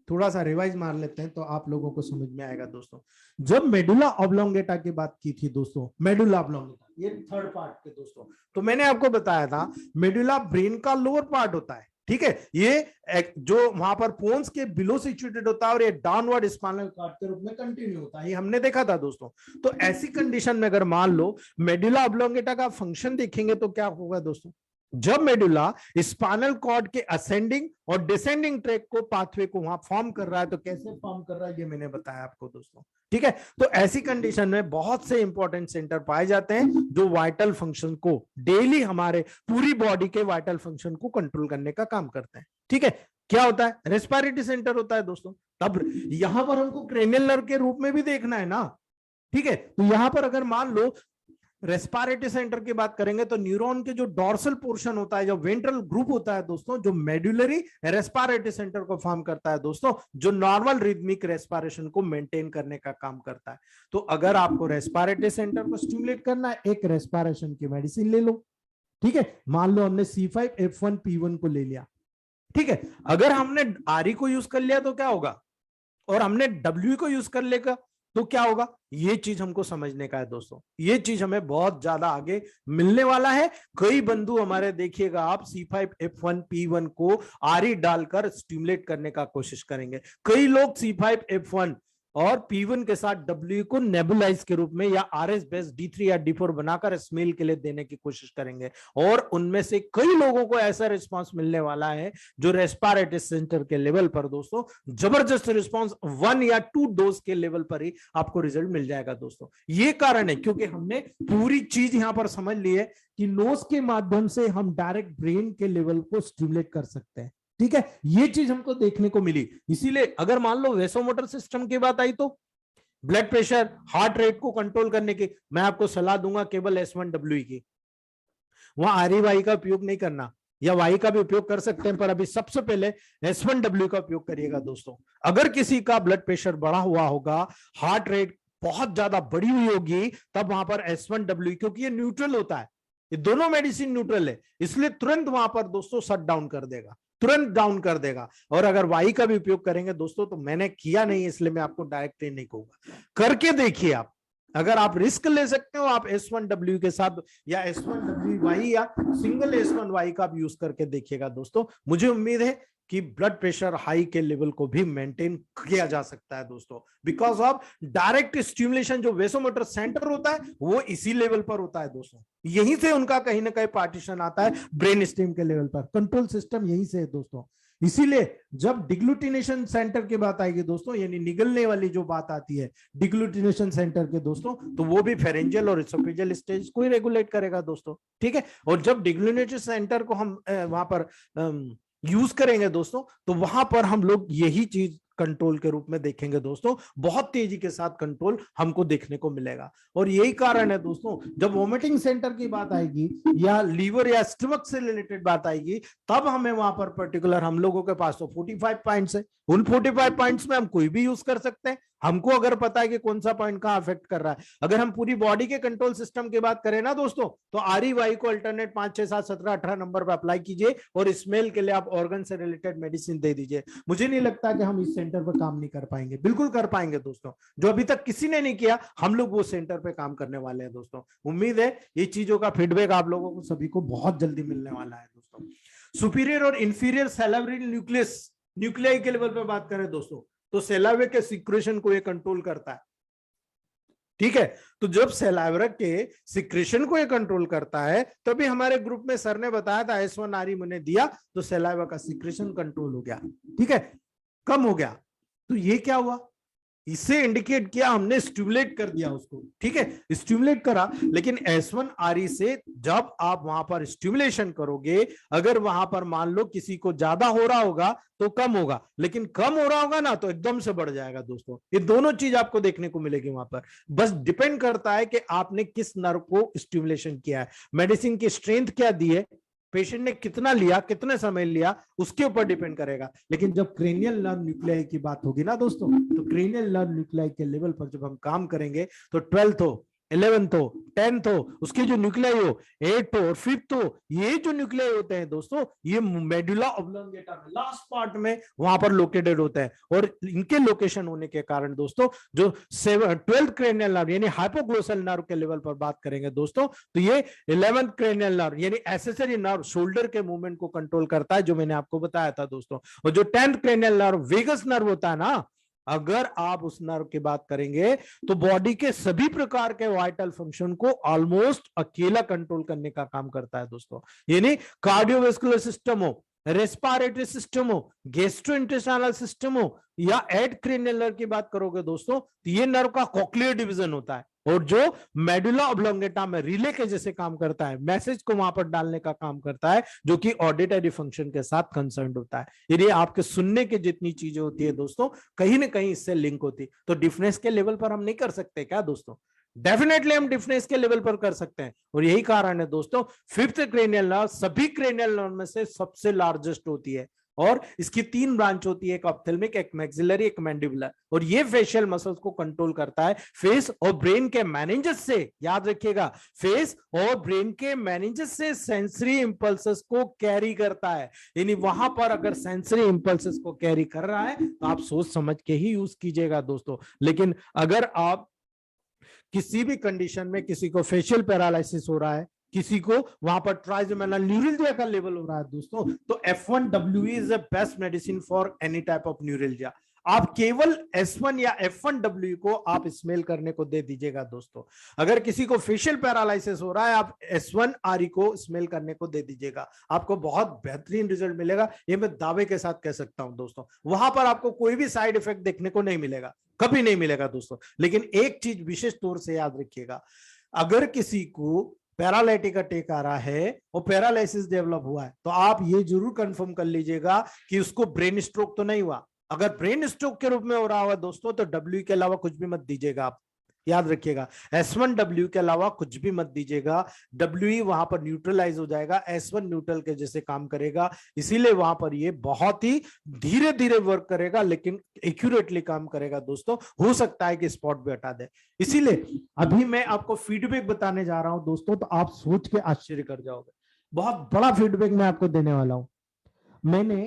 थोड़ा सा रिवाइज मार लेते हैं तो आप लोगों को समझ में आएगा दोस्तों। जब मेडुला ऑब्लोंगेटा की बात की थी दोस्तों, मेडुला ऑब्लोंगेटा ये थर्ड पार्ट के दोस्तों, तो मैंने आपको बताया था मेडुला ब्रेन का लोअर पार्ट होता है, ठीक है, ये जो वहां पर पोन्स के बिलो सिचुएटेड होता है और ये डाउनवर्ड स्पाइनल कॉर्ड के रूप में कंटिन्यू होता है, ये हमने देखा था दोस्तों। तो ऐसी कंडीशन में अगर मान लो मेडुला ऑब्लोंगेटा का फंक्शन देखेंगे तो क्या होगा दोस्तों, जब मेडुला स्पाइनल कॉर्ड के असेंडिंग और डिसेंडिंग ट्रैक को पाथवे को वहां फॉर्म कर रहा है, तो कैसे फॉर्म कर रहा है ये मैंने बताया आपको दोस्तों, ठीक है। तो ऐसी कंडीशन में बहुत से इंपॉर्टेंट सेंटर पाए जाते हैं जो वाइटल फंक्शन को डेली हमारे पूरी बॉडी के वाइटल फंक्शन को कंट्रोल करने का काम करते हैं, ठीक है। क्या होता है, रेस्पिरेटरी सेंटर होता है दोस्तों। तब यहां पर हमको क्रेनियल नर्व के रूप में भी देखना है ना, ठीक है। तो यहां पर अगर मान लो रेस्पिरेटरी सेंटर की बात करेंगे तो न्यूरॉन के जो डॉर्सल पोर्शन होता है, जो वेंट्रल ग्रुप होता है दोस्तों, जो मेडुलरी रेस्पिरेटरी सेंटर को फॉर्म करता है दोस्तों, जो नॉर्मल रिदमिक रेस्पिरेशन को मेंटेन करने का काम करता है। तो अगर आपको रेस्पिरेटरी सेंटर को स्टिमुलेट करना है, एक रेस्पिरेशन की मेडिसिन ले लो, ठीक है। मान लो हमने C5F1P1 को ले लिया, ठीक है। अगर हमने RE को यूज कर लिया तो क्या होगा, और हमने W को यूज कर लेगा तो क्या होगा, ये चीज हमको समझने का है दोस्तों। ये चीज हमें बहुत ज्यादा आगे मिलने वाला है। कई बंधु हमारे देखिएगा आप C5F1P1 को RE डालकर स्टिमुलेट करने का कोशिश करेंगे। कई लोग C5F1 और P1 के साथ W को नेबुलाइज के रूप में या RS बेस D3 या D4 बनाकर स्मेल के लिए देने की कोशिश करेंगे, और उनमें से कई लोगों को ऐसा रिस्पांस मिलने वाला है जो रेस्पिरेटरी सेंटर के लेवल पर दोस्तों जबरदस्त रिस्पांस 1 या 2 डोज के लेवल पर ही आपको रिजल्ट मिल जाएगा दोस्तों। ये कारण है क्योंकि हमने पूरी चीज यहां पर समझ ली है कि नोज के माध्यम से हम डायरेक्ट ब्रेन के लेवल को स्टिमुलेट कर सकते हैं, ठीक है। ये चीज हमको देखने को मिली। इसीलिए अगर मान लो वेसोमोटर सिस्टम की बात आई तो ब्लड प्रेशर, हार्ट रेट को कंट्रोल करने की मैं आपको सलाह दूंगा केवल S1W की, वहां RE का उपयोग नहीं करना, या वाई का भी उपयोग कर सकते हैं, पर अभी सबसे पहले S1W का उपयोग करिएगा दोस्तों। अगर किसी का ब्लड प्रेशर बढ़ा हुआ होगा, हार्ट रेट बहुत ज्यादा बढ़ी हुई होगी, तब वहां पर S1W, क्योंकि ये न्यूट्रल होता है, ये दोनों मेडिसिन न्यूट्रल है, इसलिए तुरंत वहां पर दोस्तों शट डाउन कर देगा, तुरंत डाउन कर देगा। और अगर वाई का भी उपयोग करेंगे दोस्तों, तो मैंने किया नहीं इसलिए मैं आपको डायरेक्ट नहीं कहूंगा, करके देखिए आप। अगर आप रिस्क ले सकते हो, आप S1W के साथ या S1WY या सिंगल S1Y का भी यूज करके देखिएगा दोस्तों। मुझे उम्मीद है कि ब्लड प्रेशर हाई के लेवल को भी मेंटेन किया जा सकता है दोस्तों, बिकॉज ऑफ डायरेक्ट स्टिमुलेशन। जो वेसोमोटर सेंटर होता है वो इसी लेवल पर होता है दोस्तों, यहीं से उनका कहीं ना कहीं पार्टीशन आता है ब्रेन स्टेम के लेवल पर, कंट्रोल सिस्टम यहीं से है दोस्तों। इसीलिए जब डिग्लूटिनेशन सेंटर की बात आएगी दोस्तों, यानी निगलने वाली जो बात आती है डिग्लूटिनेशन सेंटर के दोस्तों, तो वो भी फेरेंजियल और इसोफेजियल स्टेज को ही रेगुलेट करेगा दोस्तों, ठीक है। और जब डिग्लूटिनेशन सेंटर को हम वहां पर यूज करेंगे दोस्तों, तो वहां पर हम लोग यही चीज कंट्रोल के रूप में देखेंगे दोस्तों, बहुत तेजी के साथ कंट्रोल हमको देखने को मिलेगा। और यही कारण है दोस्तों, जब वोमिटिंग सेंटर की बात आएगी या लीवर या स्टमक से रिलेटेड बात आएगी, तब हमें वहां पर पर्टिकुलर हम लोगों के पास तो 45 पॉइंट्स है, उन 45 पॉइंट्स में हम कोई भी यूज कर सकते हैं, हमको अगर पता है कि कौन सा पॉइंट कहाँ अफेक्ट कर रहा है। अगर हम पूरी बॉडी के कंट्रोल सिस्टम की बात करें ना दोस्तों, तो REY को अल्टरनेट 5, 6, 7, 17, 18 नंबर पर अप्लाई कीजिए और स्मेल के लिए आप ऑर्गन से रिलेटेड मेडिसिन दे दीजिए। मुझे नहीं लगता कि हम इस सेंटर पर काम नहीं कर पाएंगे, बिल्कुल कर पाएंगे दोस्तों। जो अभी तक किसी ने नहीं किया, हम लोग वो सेंटर पे काम करने वाले हैं दोस्तों। उम्मीद है ये चीजों का फीडबैक आप लोगों को सभी को बहुत जल्दी मिलने वाला है दोस्तों। सुपीरियर और इंफीरियर सैलिवरी न्यूक्लियाई के लेवल पे बात करें दोस्तों, तो सैलावे के सिक्रेशन को ये कंट्रोल करता है। ठीक है, तो जब सैलावा के सिक्रेशन को ये कंट्रोल करता है, तभी हमारे ग्रुप में सर ने बताया था S1RE मैंने दिया तो सैलावा का सिक्रेशन कंट्रोल हो गया। ठीक है, कम हो गया। तो ये क्या हुआ, इसे इंडिकेट किया हमने, स्टिमुलेट कर दिया उसको। ठीक है, स्टिमुलेट करा। लेकिन S1RE से जब आप वहां पर स्टिमुलेशन करोगे, अगर वहां पर मान लो किसी को ज्यादा हो रहा होगा तो कम होगा, लेकिन कम हो रहा होगा ना तो एकदम से बढ़ जाएगा दोस्तों। ये दोनों चीज आपको देखने को मिलेगी वहां पर। बस डिपेंड करता है कि आपने किस नर्व को स्टिमुलेशन किया है, मेडिसिन की स्ट्रेंथ क्या दी है, पेशेंट ने कितना लिया, कितने समय लिया, उसके ऊपर डिपेंड करेगा। लेकिन जब क्रेनियल नर्व न्यूक्लियाई की बात होगी ना दोस्तों, तो क्रेनियल नर्व न्यूक्लियाई के लेवल पर जब हम काम करेंगे तो 12th हो, 11th हो, 10th हो, उसके जो न्यूक्लियाई हो 8th हो और 5th हो, ये जो न्यूक्लियाई होते हैं दोस्तों, ये मेडुला ऑब्लोंगेटा में लास्ट पार्ट में वहां पर लोकेटेड होते हैं। और इनके लोकेशन होने के कारण दोस्तों, जो 12th क्रेनियल नर्व यानी हाइपोग्लोसल नर्व के लेवल पर बात करेंगे दोस्तों, तो ये 11th क्रेनियल नर्व यानी एक्सेसरी नर्व शोल्डर के मूवमेंट को कंट्रोल करता है, जो मैंने आपको बताया था दोस्तों। और जो 10th cranial nerve vagus nerve होता है ना, अगर आप उस नर्व की बात करेंगे तो बॉडी के सभी प्रकार के वाइटल फंक्शन को ऑलमोस्ट अकेला कंट्रोल करने का काम करता है दोस्तों। यानी कार्डियोवास्कुलर सिस्टम हो, रेस्पिरेटरी सिस्टम हो, गैस्ट्रोइंटेस्टाइनल सिस्टम हो या एड क्रेनियल नर्व की बात करोगे दोस्तों, तो ये नर्व का कॉक्लियर डिवीजन होता है और जो मेडुला ऑब्लोंगेटा में रिले के जैसे काम करता है, मैसेज को वहां पर डालने का काम करता है, जो कि ऑडिटरी फंक्शन के साथ कंसर्न्ड होता है। यदि आपके सुनने की जितनी चीजें होती है दोस्तों, कहीं ना कहीं इससे लिंक होती है। तो डिफरेंस के लेवल पर हम नहीं कर सकते क्या दोस्तों? डेफिनेटली हम डिफरेंस के लेवल पर कर सकते हैं। और यही कारण है दोस्तों, 5th क्रेनियल नर्व सभी क्रेनियल नर्व में से सबसे लार्जेस्ट होती है और इसकी 3 ब्रांच होती है, एक ऑप्थेल्मिक, एक मैक्सिलरी, एक मैंडिबुलर। और ये फेशियल मसल्स को कंट्रोल करता है फेस और ब्रेन के मैनेजेस से। याद रखिएगा, फेस और ब्रेन के मैनेजेस से सेंसरी इंपल्सेस को कैरी करता है। यानी वहां पर अगर सेंसरी इंपल्सेस को कैरी कर रहा है तो आप सोच समझ के ही यूज कीजिएगा दोस्तों। लेकिन अगर आप किसी भी कंडीशन में, किसी को फेशियल पैरालिसिस हो रहा है, किसी को वहां पर ट्राइजेमिनल न्यूरल्जिया का लेवल हो रहा है दोस्तों, तो F1WE is the best medicine for any type of neuralgia. आप केवल S1 या F1WE को आप स्मेल करने को दे दीजिएगा दोस्तों। अगर किसी को फेशियल पैरालिसिस हो रहा है, आप S1RE को स्मेल करने को दे दीजिएगा, आपको बहुत बेहतरीन रिजल्ट मिलेगा। ये मैं दावे के साथ कह सकता हूं दोस्तों। वहां पर आपको कोई भी साइड इफेक्ट देखने को नहीं मिलेगा, कभी नहीं मिलेगा दोस्तों। लेकिन एक चीज विशेष तौर से याद रखिएगा, अगर किसी को पैरालिटिक अटैक आ रहा है और पैरालिसिस डेवलप हुआ है, तो आप ये जरूर कंफर्म कर लीजिएगा कि उसको ब्रेन स्ट्रोक तो नहीं हुआ। अगर ब्रेन स्ट्रोक के रूप में हो रहा हुआ दोस्तों, तो W के अलावा कुछ भी मत दीजिएगा। आप याद रखिएगा, S1W के अलावा कुछ भी मत दीजिएगा। WE वहां पर न्यूट्रलाइज हो जाएगा, S1 न्यूट्रल के जैसे काम करेगा, इसीलिए वहां पर ये बहुत ही धीरे धीरे वर्क करेगा, लेकिन एक्यूरेटली काम करेगा दोस्तों। हो सकता है कि स्पॉट भी हटा दे। इसीलिए अभी मैं आपको फीडबैक बताने जा रहा हूं दोस्तों, तो आप सोच के आश्चर्य कर जाओगे। बहुत बड़ा फीडबैक मैं आपको देने वाला हूं। मैंने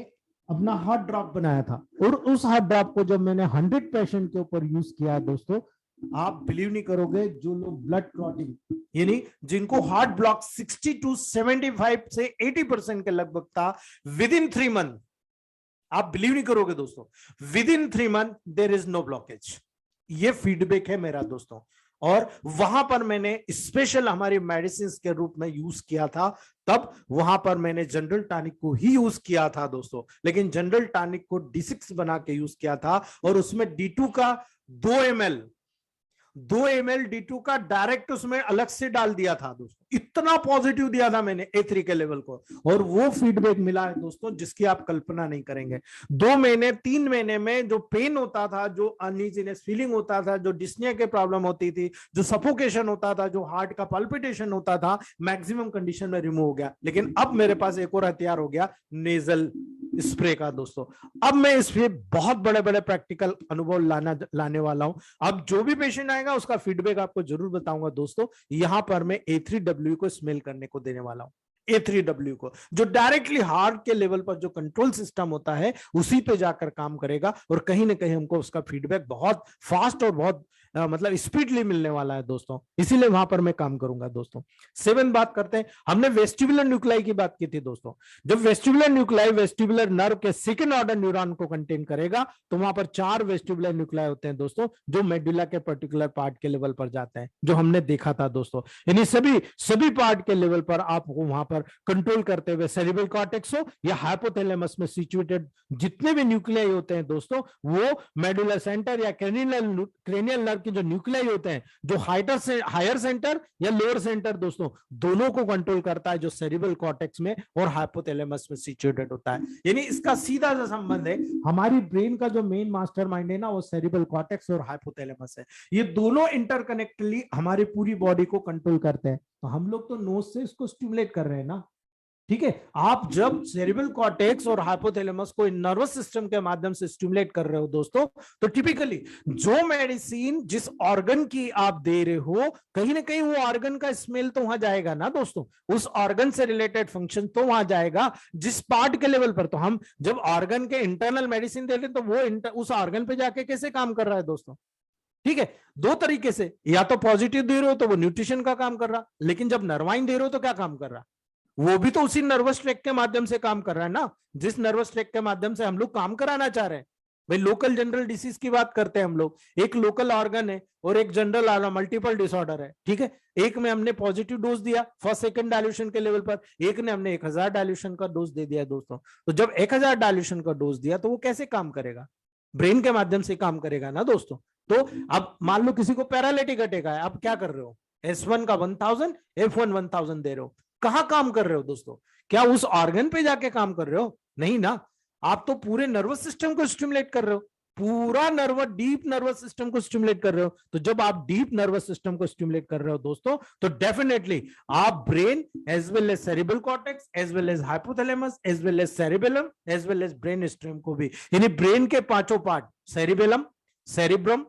अपना हार्ट ड्रॉप बनाया था और उस हार्ट ड्रॉप को जब मैंने 100 पेशेंट के ऊपर यूज किया दोस्तों, आप बिलीव नहीं करोगे, जो लोग ब्लड क्लॉटिंग यानी जिनको हार्ट ब्लॉक 60 to 75 से 80% के लगभग था, विद इन 3 मंथ, आप बिलीव नहीं करोगे दोस्तों, within 3 month there is no blockage. ये फीडबैक है मेरा दोस्तों। और वहां पर मैंने स्पेशल हमारी मेडिसिन के रूप में यूज किया था। तब वहां पर मैंने जनरल टॉनिक को ही यूज किया था दोस्तों, लेकिन जनरल टॉनिक को D6 बना के यूज किया था और उसमें D2 का 2 ml D2 का डायरेक्ट उसमें अलग से डाल दिया था दोस्तों। इतना पॉजिटिव दिया था मैंने A3 के लेवल को, और वो फीडबैक मिला है दोस्तों जिसकी आप कल्पना नहीं करेंगे। 2 महीने 3 महीने में जो पेन होता था, जो अनईजीनेस फीलिंग होता था, जो डिस्निया के प्रॉब्लम होती थी, जो सफोकेशन होता था, जो हार्ट का पल्पिटेशन होता था, मैक्सिमम कंडीशन में रिमूव हो गया। लेकिन अब मेरे पास एक और हथियार हो गया, नेजल स्प्रे का दोस्तों। अब मैं इस पे बहुत बड़े बड़े प्रैक्टिकल अनुभव लाने वाला हूं। अब जो भी पेशेंट आएगा उसका फीडबैक आपको जरूर बताऊंगा दोस्तों। यहां पर मैं A3W को स्मेल करने को देने वाला हूं, A3W को, जो डायरेक्टली हार्ट के लेवल पर जो कंट्रोल सिस्टम होता है उसी पे जाकर काम करेगा, और कहीं ना कहीं हमको उसका फीडबैक बहुत फास्ट और बहुत मतलब स्पीडली मिलने वाला है दोस्तों। इसीलिए वहां पर मैं काम करूंगा दोस्तों। 7 बात करते हैं। हमने वेस्टिबुलर न्यूक्लाई की बात की थी दोस्तों। जब वेस्टिबुलर न्यूक्लाई वेस्टिबुलर नर्व के सेकंड ऑर्डर न्यूरॉन को कंटेन करेगा, तो वहां पर 4 वेस्टिबुलर न्यूक्लाई होते हैं दोस्तों, जो मेडुला के पर्टिकुलर पार्ट के लेवल पर जाते हैं, जो हमने देखा था दोस्तों। यानी सभी पार्ट के लेवल पर आपको वहां पर कंट्रोल करते हुए सेरिब्रल कॉर्टेक्स हो या हाइपोथैलेमस में सिचुएटेड जितने भी न्यूक्लियाई होते हैं दोस्तों, वो मेडुलर सेंटर या क्रेनियल नर्व के जो न्यूक्लियाई होते हैं, जो हायर सेंटर या लोअर सेंटर दोस्तों, दोनों को कंट्रोल करता है, जो सेरिब्रल कॉर्टेक्स में और हाइपोथैलेमस में सिचुएटेड होता है। यानी इसका सीधा सा संबंध है, हमारी ब्रेन का जो मेन मास्टरमाइंड है ना, वो सेरिब्रल कॉर्टेक्स और हाइपोथैलेमस है। ये दोनों इंटरकनेक्टेडली हमारी पूरी बॉडी को कंट्रोल करते हैं। तो हम लोग तो नोज से इसको स्टिमुलेट कर रहे हैं ना, ठीक है। आप जब सेरिब्रल कॉर्टेक्स और हाइपोथैलेमस को नर्वस सिस्टम के माध्यम से स्टिमुलेट कर रहे हो दोस्तों, तो टिपिकली जो मेडिसिन जिस ऑर्गन की आप दे रहे हो, कहीं ना कहीं वो ऑर्गन का स्मेल तो वहां जाएगा ना दोस्तों, उस ऑर्गन से रिलेटेड फंक्शन तो वहां जाएगा जिस पार्ट के लेवल पर। तो हम जब ऑर्गन के इंटरनल मेडिसिन दे रहे हैं, तो वो उस ऑर्गन पे जाके कैसे काम कर रहा है दोस्तों, ठीक है। 2 तरीके से, या तो पॉजिटिव दे रहे हो तो वो न्यूट्रिशन का काम कर रहा, लेकिन जब नर्वाइन दे रहे हो तो क्या काम कर रहा, वो भी तो उसी नर्वस ट्रैक के माध्यम से काम कर रहा है ना, जिस नर्वस ट्रैक के माध्यम से हम लोग काम कराना चाह रहे हैं। भाई लोकल जनरल डिसीज की बात करते हैं हम लोग, एक लोकल ऑर्गन है और एक जनरल मल्टीपल डिसऑर्डर है, ठीक है। एक में हमने पॉजिटिव डोज दिया फर्स्ट सेकंड डायल्यूशन के लेवल पर, एक ने हमने 1000 डायल्यूशन का डोज दे दिया दोस्तों। तो जब 1000 डायल्यूशन का डोज दिया तो वो कैसे काम करेगा, ब्रेन के माध्यम से काम करेगा ना दोस्तों। तो अब मान लो किसी को पैरालिटिक अटैक है, आप क्या कर रहे हो, S1 का 1000 F1 1000 दे रहे हो, कहां काम कर रहे हो दोस्तों, क्या उस ऑर्गन पे जाके काम कर रहे हो, नहीं ना। आप तो पूरे नर्वस सिस्टम को स्टिमुलेट कर रहे हो, पूरा डीप नर्वस सिस्टम को स्टिमुलेट कर रहे हो। तो जब आप डीप नर्वस सिस्टम को स्टिमुलेट कर रहे हो दोस्तों, तो डेफिनेटली आप brain as well as cerebral cortex as well as hypothalamus as well as cerebellum as well as brain stem को भी, यानी ब्रेन के 5 part, cerebellum, cerebrum,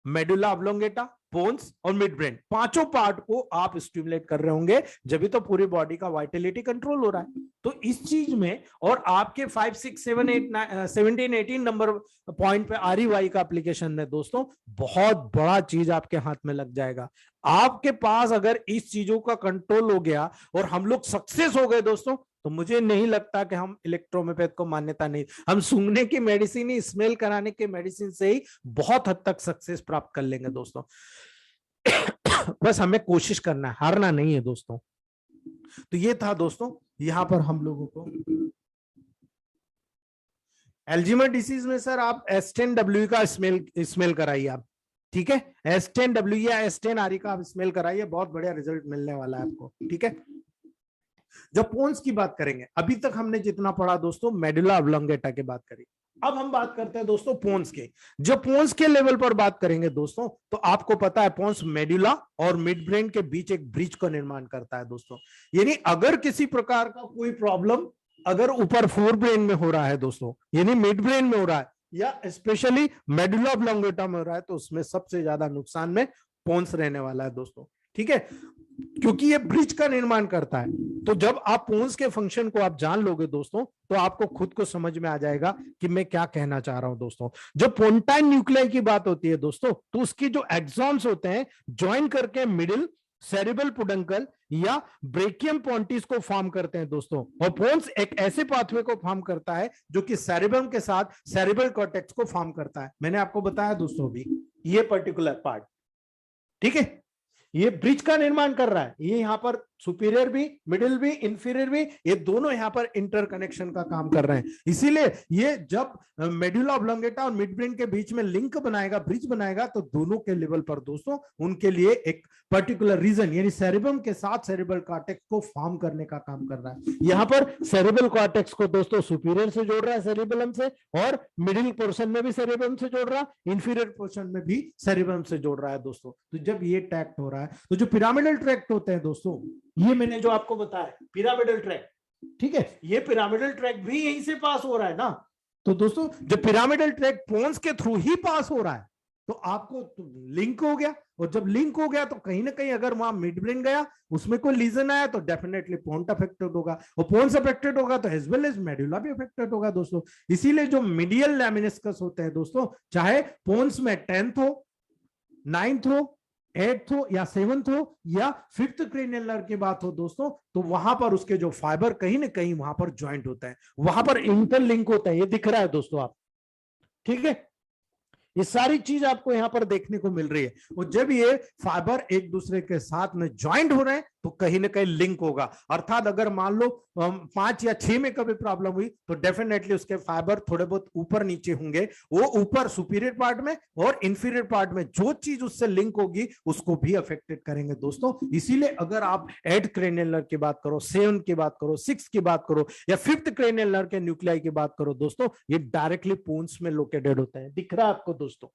medulla oblongata, pons और मिड ब्रेन, 5 पार्ट को आप स्टिमुलेट कर रहे होंगे, जब भी तो पूरी बॉडी का वाइटलिटी कंट्रोल हो रहा है। तो इस चीज में, और आपके 5, 6, 7, 8, 17, 18 नंबर पॉइंट पे REY का एप्लीकेशन है दोस्तों, बहुत बड़ा चीज आपके हाथ में लग जाएगा। आपके पास अगर इस चीजों का कंट्रोल हो गया और हम लोग सक्सेस हो गए दोस्तों, तो मुझे नहीं लगता कि हम इलेक्ट्रोहोम्योपैथ को मान्यता नहीं, हम सूंघने की मेडिसिन ही, स्मेल कराने की मेडिसिन से ही बहुत हद तक सक्सेस प्राप्त कर लेंगे दोस्तों। बस हमें कोशिश करना है, हारना नहीं है दोस्तों। तो ये था दोस्तों, यहां पर हम लोगों को एल्जीमर डिसीज में सर आप S10W का स्मेल कराइए आप, ठीक है। S10W या S10RE का आप स्मेल कराइए, बहुत बढ़िया रिजल्ट मिलने वाला है आपको, ठीक है। जब पोन्स की बात करेंगे, अभी तक हमने जितना पढ़ा दोस्तों मेडुला ऑब्लोंगेटा की बात करी, अब हम बात करते हैं दोस्तों पोन्स के। जब पोन्स के लेवल पर बात करेंगे दोस्तों, तो आपको पता है पोन्स मेडुला और मिड ब्रेन के बीच एक ब्रिज का निर्माण करता है दोस्तों। यानी अगर किसी प्रकार का कोई प्रॉब्लम अगर ऊपर फोर ब्रेन में हो रहा है दोस्तों, यानी मिड ब्रेन में हो रहा है या स्पेशली मेडुला ऑब्लोंगेटा में हो रहा है, तो उसमें सबसे ज्यादा नुकसान में पोन्स रहने वाला है दोस्तों, ठीक है, क्योंकि ये ब्रिज का निर्माण करता है। तो जब आप पोन्स के फंक्शन को आप जान लोगे दोस्तों, तो आपको खुद को समझ में आ जाएगा कि मैं क्या कहना चाह रहा हूं दोस्तों। जब पोन्टाइन न्यूक्लियाई की बात होती है दोस्तों, तो उसकी जो एक्सॉन्स होते हैं ज्वाइन करके मिडिल सेरिबल पुडंकल या ब्रेकियम पॉन्टिस को फॉर्म करते हैं दोस्तों। और पोन्स एक ऐसे पाथवे को फॉर्म करता है जो कि सेरिबम के साथ सेरिबल कॉर्टेक्स को फॉर्म करता है। मैंने आपको बताया दोस्तों भी ये पर्टिकुलर पार्ट, ठीक है, ये ब्रिज का निर्माण कर रहा है। ये यहां पर सुपीरियर भी, मिडिल भी, इंफीरियर भी, ये दोनों यहां पर इंटरकनेक्शन का काम कर रहे हैं। इसीलिए ये जब मेडुला ऑब्लोंगेटा और मिड ब्रेन के बीच में लिंक बनाएगा, ब्रिज बनाएगा, तो दोनों के लेवल पर दोस्तों उनके लिए एक पर्टिकुलर रीजन यानी सेरिबम के साथ सेरिबल कॉर्टेक्स को फॉर्म करने का काम कर रहा है। यहां पर सेरिबल कॉर्टेक्स को दोस्तों सुपीरियर से जोड़ रहा है सेरिबेलम से, और मिडिल पोर्शन में भी सेरिबम से जोड़ रहा है, इंफीरियर पोर्शन में भी सेरिबम से जोड़ रहा है दोस्तों। तो जब ये ट्रैक्ट हो रहा है, तो जो पिरामिडल ट्रैक्ट होते हैं दोस्तों, ये मैंने जो आपको बताया पिरामिडल ट्रैक्ट, ठीक है, ये पिरामिडल ट्रैक भी यहीं से पास हो रहा है ना। तो दोस्तों जो पिरामिडल ट्रैक पोन्स के थ्रू ही पास हो रहा है तो आपको लिंक हो गया, और जब लिंक हो गया तो कहीं ना कहीं अगर वहां मिड ब्रेन गया, उसमें कोई लीजन आया तो डेफिनेटली पोन्स अफेक्टेड होगा, और पोन्स अफेक्टेड होगा तो एज वेल एज मेडुला भी अफेक्टेड होगा दोस्तों। इसीलिए जो मीडियल लैमिनिस्कस होते हैं दोस्तों, चाहे पोन्स में 10th हो, 9th हो, 8th हो या 7th हो या 5th क्रेनियल नर्व की बात हो दोस्तों, तो वहां पर उसके जो फाइबर कहीं ना कहीं वहां पर ज्वाइंट होता है, वहां पर इंटरलिंक होता है। ये दिख रहा है दोस्तों आप, ठीक है, ये सारी चीज आपको यहां पर देखने को मिल रही है। और जब ये फाइबर एक दूसरे के साथ में ज्वाइंट हो रहे हैं तो कहीं ना कहीं लिंक होगा। अर्थात अगर मान लो 5 या 6 में कभी प्रॉब्लम हुई तो डेफिनेटली उसके फाइबर थोड़े बहुत ऊपर नीचे होंगे, वो ऊपर सुपीरियर पार्ट में और इंफीरियर पार्ट में जो चीज उससे लिंक होगी उसको भी अफेक्टेड करेंगे दोस्तों। इसीलिए अगर आप 8th क्रेनियल नर्व की बात करो, 7th की बात करो, 6th की बात करो या 5th क्रेनियल नर्व के न्यूक्लियाई की बात करो दोस्तों, ये डायरेक्टली पोन्स में लोकेटेड होते हैं। दिख रहा है आपको दोस्तों,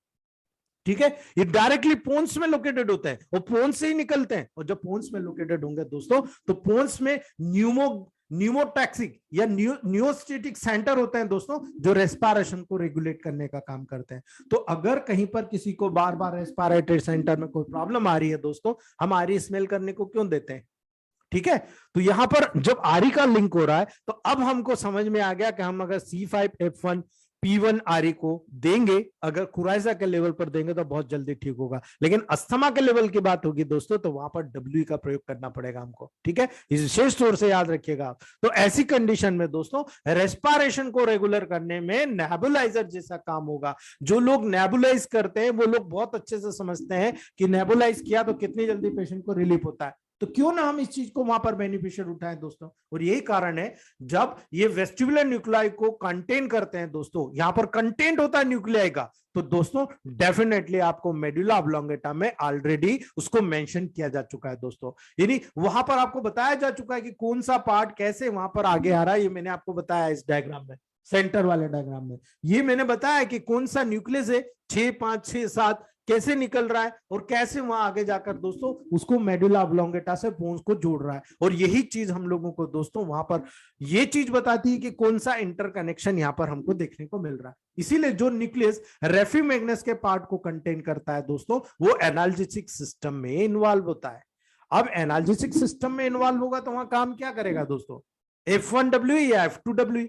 ठीक है, ये डायरेक्टली पोन्स में लोकेटेड होते हैं और पोन्स से ही निकलते हैं। और जब पोन्स में लोकेटेड होंगे दोस्तों तो पोन्स में न्यूमोटैक्सिक या न्यूरोस्टेटिक सेंटर होते हैं दोस्तों, जो रेस्पिरेशन को रेगुलेट करने का काम करते हैं। तो अगर कहीं पर किसी को बार बार रेस्पिरेटरी सेंटर में कोई प्रॉब्लम आ रही है दोस्तों, हम आरी स्मेल करने को क्यों देते हैं, ठीक है। तो यहां पर जब आरी का लिंक हो रहा है तो अब हमको समझ में आ गया कि हम अगर C5F1 P1 आरी को देंगे, अगर कुराइजा के लेवल पर देंगे तो बहुत जल्दी ठीक होगा, लेकिन अस्थमा के लेवल की बात होगी दोस्तों तो वहां पर W का प्रयोग करना पड़ेगा हमको, ठीक है, इस विशेष तौर से याद रखिएगा। तो ऐसी कंडीशन में दोस्तों रेस्पिरेशन को रेगुलर करने में नेबुलाइजर जैसा काम होगा। जो लोग नेबुलाइज करते हैं वो लोग बहुत अच्छे से समझते हैं कि नेबुलाइज किया तो कितनी जल्दी पेशेंट को रिलीफ होता है, तो क्यों ना हम इस चीज को वहां पर बेनिफिशियल उठाएं दोस्तों। और यही कारण है जब ये वेस्टिबुलर न्यूक्लियाई को कंटेन करते हैं दोस्तों, यहां पर कंटेंट होता है न्यूक्लियाई का, तो दोस्तों डेफिनेटली आपको मेडुला ऑब्लोंगेटा में ऑलरेडी उसको मेंशन किया जा चुका है दोस्तों, यानी वहां पर आपको बताया जा चुका है कि कौन सा पार्ट कैसे वहां पर आगे आ रहा है। ये मैंने आपको बताया इस डायग्राम में, सेंटर वाले डायग्राम में ये मैंने बताया कि कौन सा न्यूक्लियस है 6, 5, 6, 7 कैसे निकल रहा है और कैसे वहां आगे जाकर दोस्तों उसको मेडुला ऑब्लोंगेटा से बोन्स को जोड़ रहा है। और यही चीज हम लोगों को दोस्तों वहां पर ये चीज बताती है कि कौन सा इंटरकनेक्शन यहां पर हमको देखने को मिल रहा है। इसीलिए जो न्यूक्लियस रेफी मैग्नस के पार्ट को कंटेन करता है दोस्तों, वो एनाल्जेसिक सिस्टम में इन्वॉल्व होता है। अब एनाल्जेसिक सिस्टम में इन्वॉल्व होगा तो वहां काम क्या करेगा दोस्तों, F1W या F2W।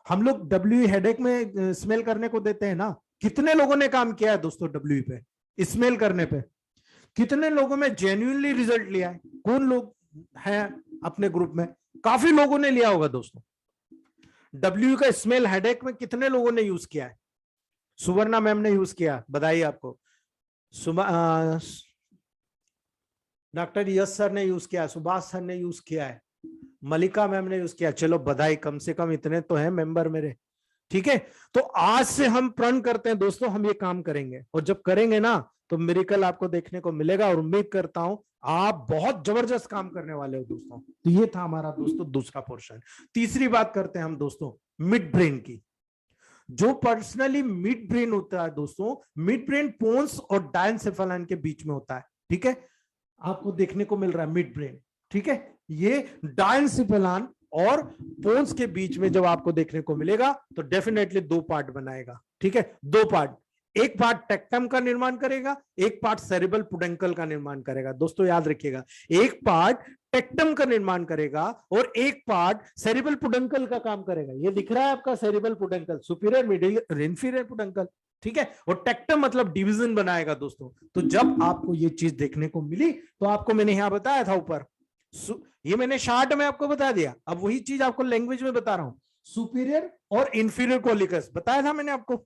हम लोग W हेडेक में स्मेल करने को देते हैं ना, कितने लोगों ने काम किया है दोस्तों W पे स्मेल करने पे, कितने लोगों में जेन्युइनली रिजल्ट लिया है, कौन लोग हैं अपने ग्रुप में, काफी लोगों ने लिया होगा दोस्तों। W का स्मेल हेडेक में कितने लोगों ने यूज किया है, सुवर्णा मैम ने यूज किया, बधाई आपको। डॉक्टर यश सर ने यूज किया, सुभाष सर ने यूज किया है, मलिका मैम ने यूज किया, चलो बधाई, कम से कम इतने तो हैं मेंबर मेरे, ठीक है। तो आज से हम प्रण करते हैं दोस्तों हम ये काम करेंगे, और जब करेंगे ना तो मिरेकल आपको देखने को मिलेगा, और उम्मीद करता हूं आप बहुत जबरदस्त काम करने वाले हो दोस्तों। तो ये था हमारा दोस्तों दूसरा पोर्शन। तीसरी बात करते हैं हम दोस्तों मिड ब्रेन की। जो पर्सनली मिड ब्रेन होता है दोस्तों, मिड ब्रेन पोन्स और डायनसेफेलन के बीच में होता है, ठीक है, आपको देखने को मिल रहा है मिड ब्रेन, ठीक है। ये डायनसेफेलन और पोन्स के बीच में जब आपको देखने को मिलेगा तो डेफिनेटली 2 पार्ट बनाएगा, ठीक है, 2 पार्ट, एक पार्ट टेक्टम का निर्माण करेगा, एक पार्ट सेरिबल पुडेंकल का निर्माण करेगा। दोस्तों याद रखिएगा, एक पार्ट टेक्टम का निर्माण करेगा और एक पार्ट सेरिबल पुडेंकल का काम करेगा। ये दिख रहा है आपका सेरिबल पुडेंकल, सुपीरियर मिडिल इंफीरियर पुडेंकल, ठीक है, और टेक्टम मतलब डिवीजन बनाएगा दोस्तों। तो जब आपको ये चीज देखने को मिली तो आपको मैंने यहां बताया था ऊपर, ये मैंने शार्ट में आपको बता दिया, अब वही चीज आपको लैंग्वेज में बता रहा हूं, सुपीरियर और इंफीरियर कॉलिकस बताया था मैंने आपको।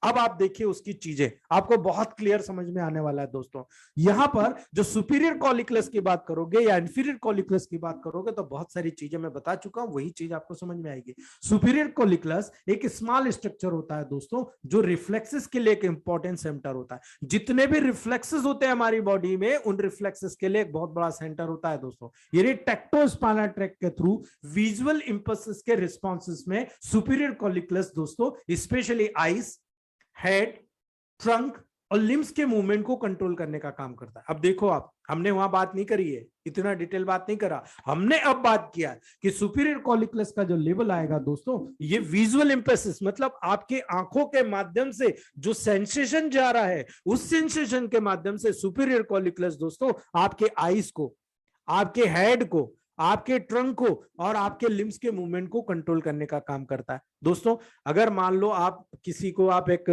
अब आप देखिए उसकी चीजें आपको बहुत क्लियर समझ में आने वाला है दोस्तों। यहां पर जो सुपीरियर कॉलिकुलस की बात करोगे या इंफीरियर कॉलिकुलस की बात करोगे तो बहुत सारी चीजें मैं बता चुका हूं, वही चीज आपको समझ में आएगी। सुपीरियर कॉलिकुलस एक स्मॉल स्ट्रक्चर होता है दोस्तों, जो रिफ्लेक्सेस के लिए एक इंपॉर्टेंट सेंटर होता है। जितने भी रिफ्लेक्सेस होते हैं हमारी बॉडी में, उन रिफ्लेक्सेस के लिए एक बहुत बड़ा सेंटर होता है दोस्तों। ये टेक्टोस्पाइनल ट्रैक्ट के थ्रू विजुअल इंपल्सेस के रिस्पॉन्सेस में सुपीरियर कॉलिकुलस दोस्तों, स्पेशली आईज, हेड, ट्रंक और लिम्स के मूवमेंट को कंट्रोल करने का काम करता है। अब देखो आप, हमने वहां बात नहीं करी है, इतना डिटेल बात नहीं करा, हमने अब बात किया है कि सुपीरियर कॉलिक्युलस का जो लेवल आएगा दोस्तों, ये विजुअल इंपल्सेस, मतलब आपके आंखों के माध्यम से जो सेंसेशन जा रहा है, उस सेंसेशन के माध्यम से सुपीरियर कॉलिक्युलस दोस्तों आपके आईज को, आपके हेड को, आपके ट्रंक को और आपके लिम्स के मूवमेंट को कंट्रोल करने का काम करता है। दोस्तों अगर मान लो आप किसी को, आप एक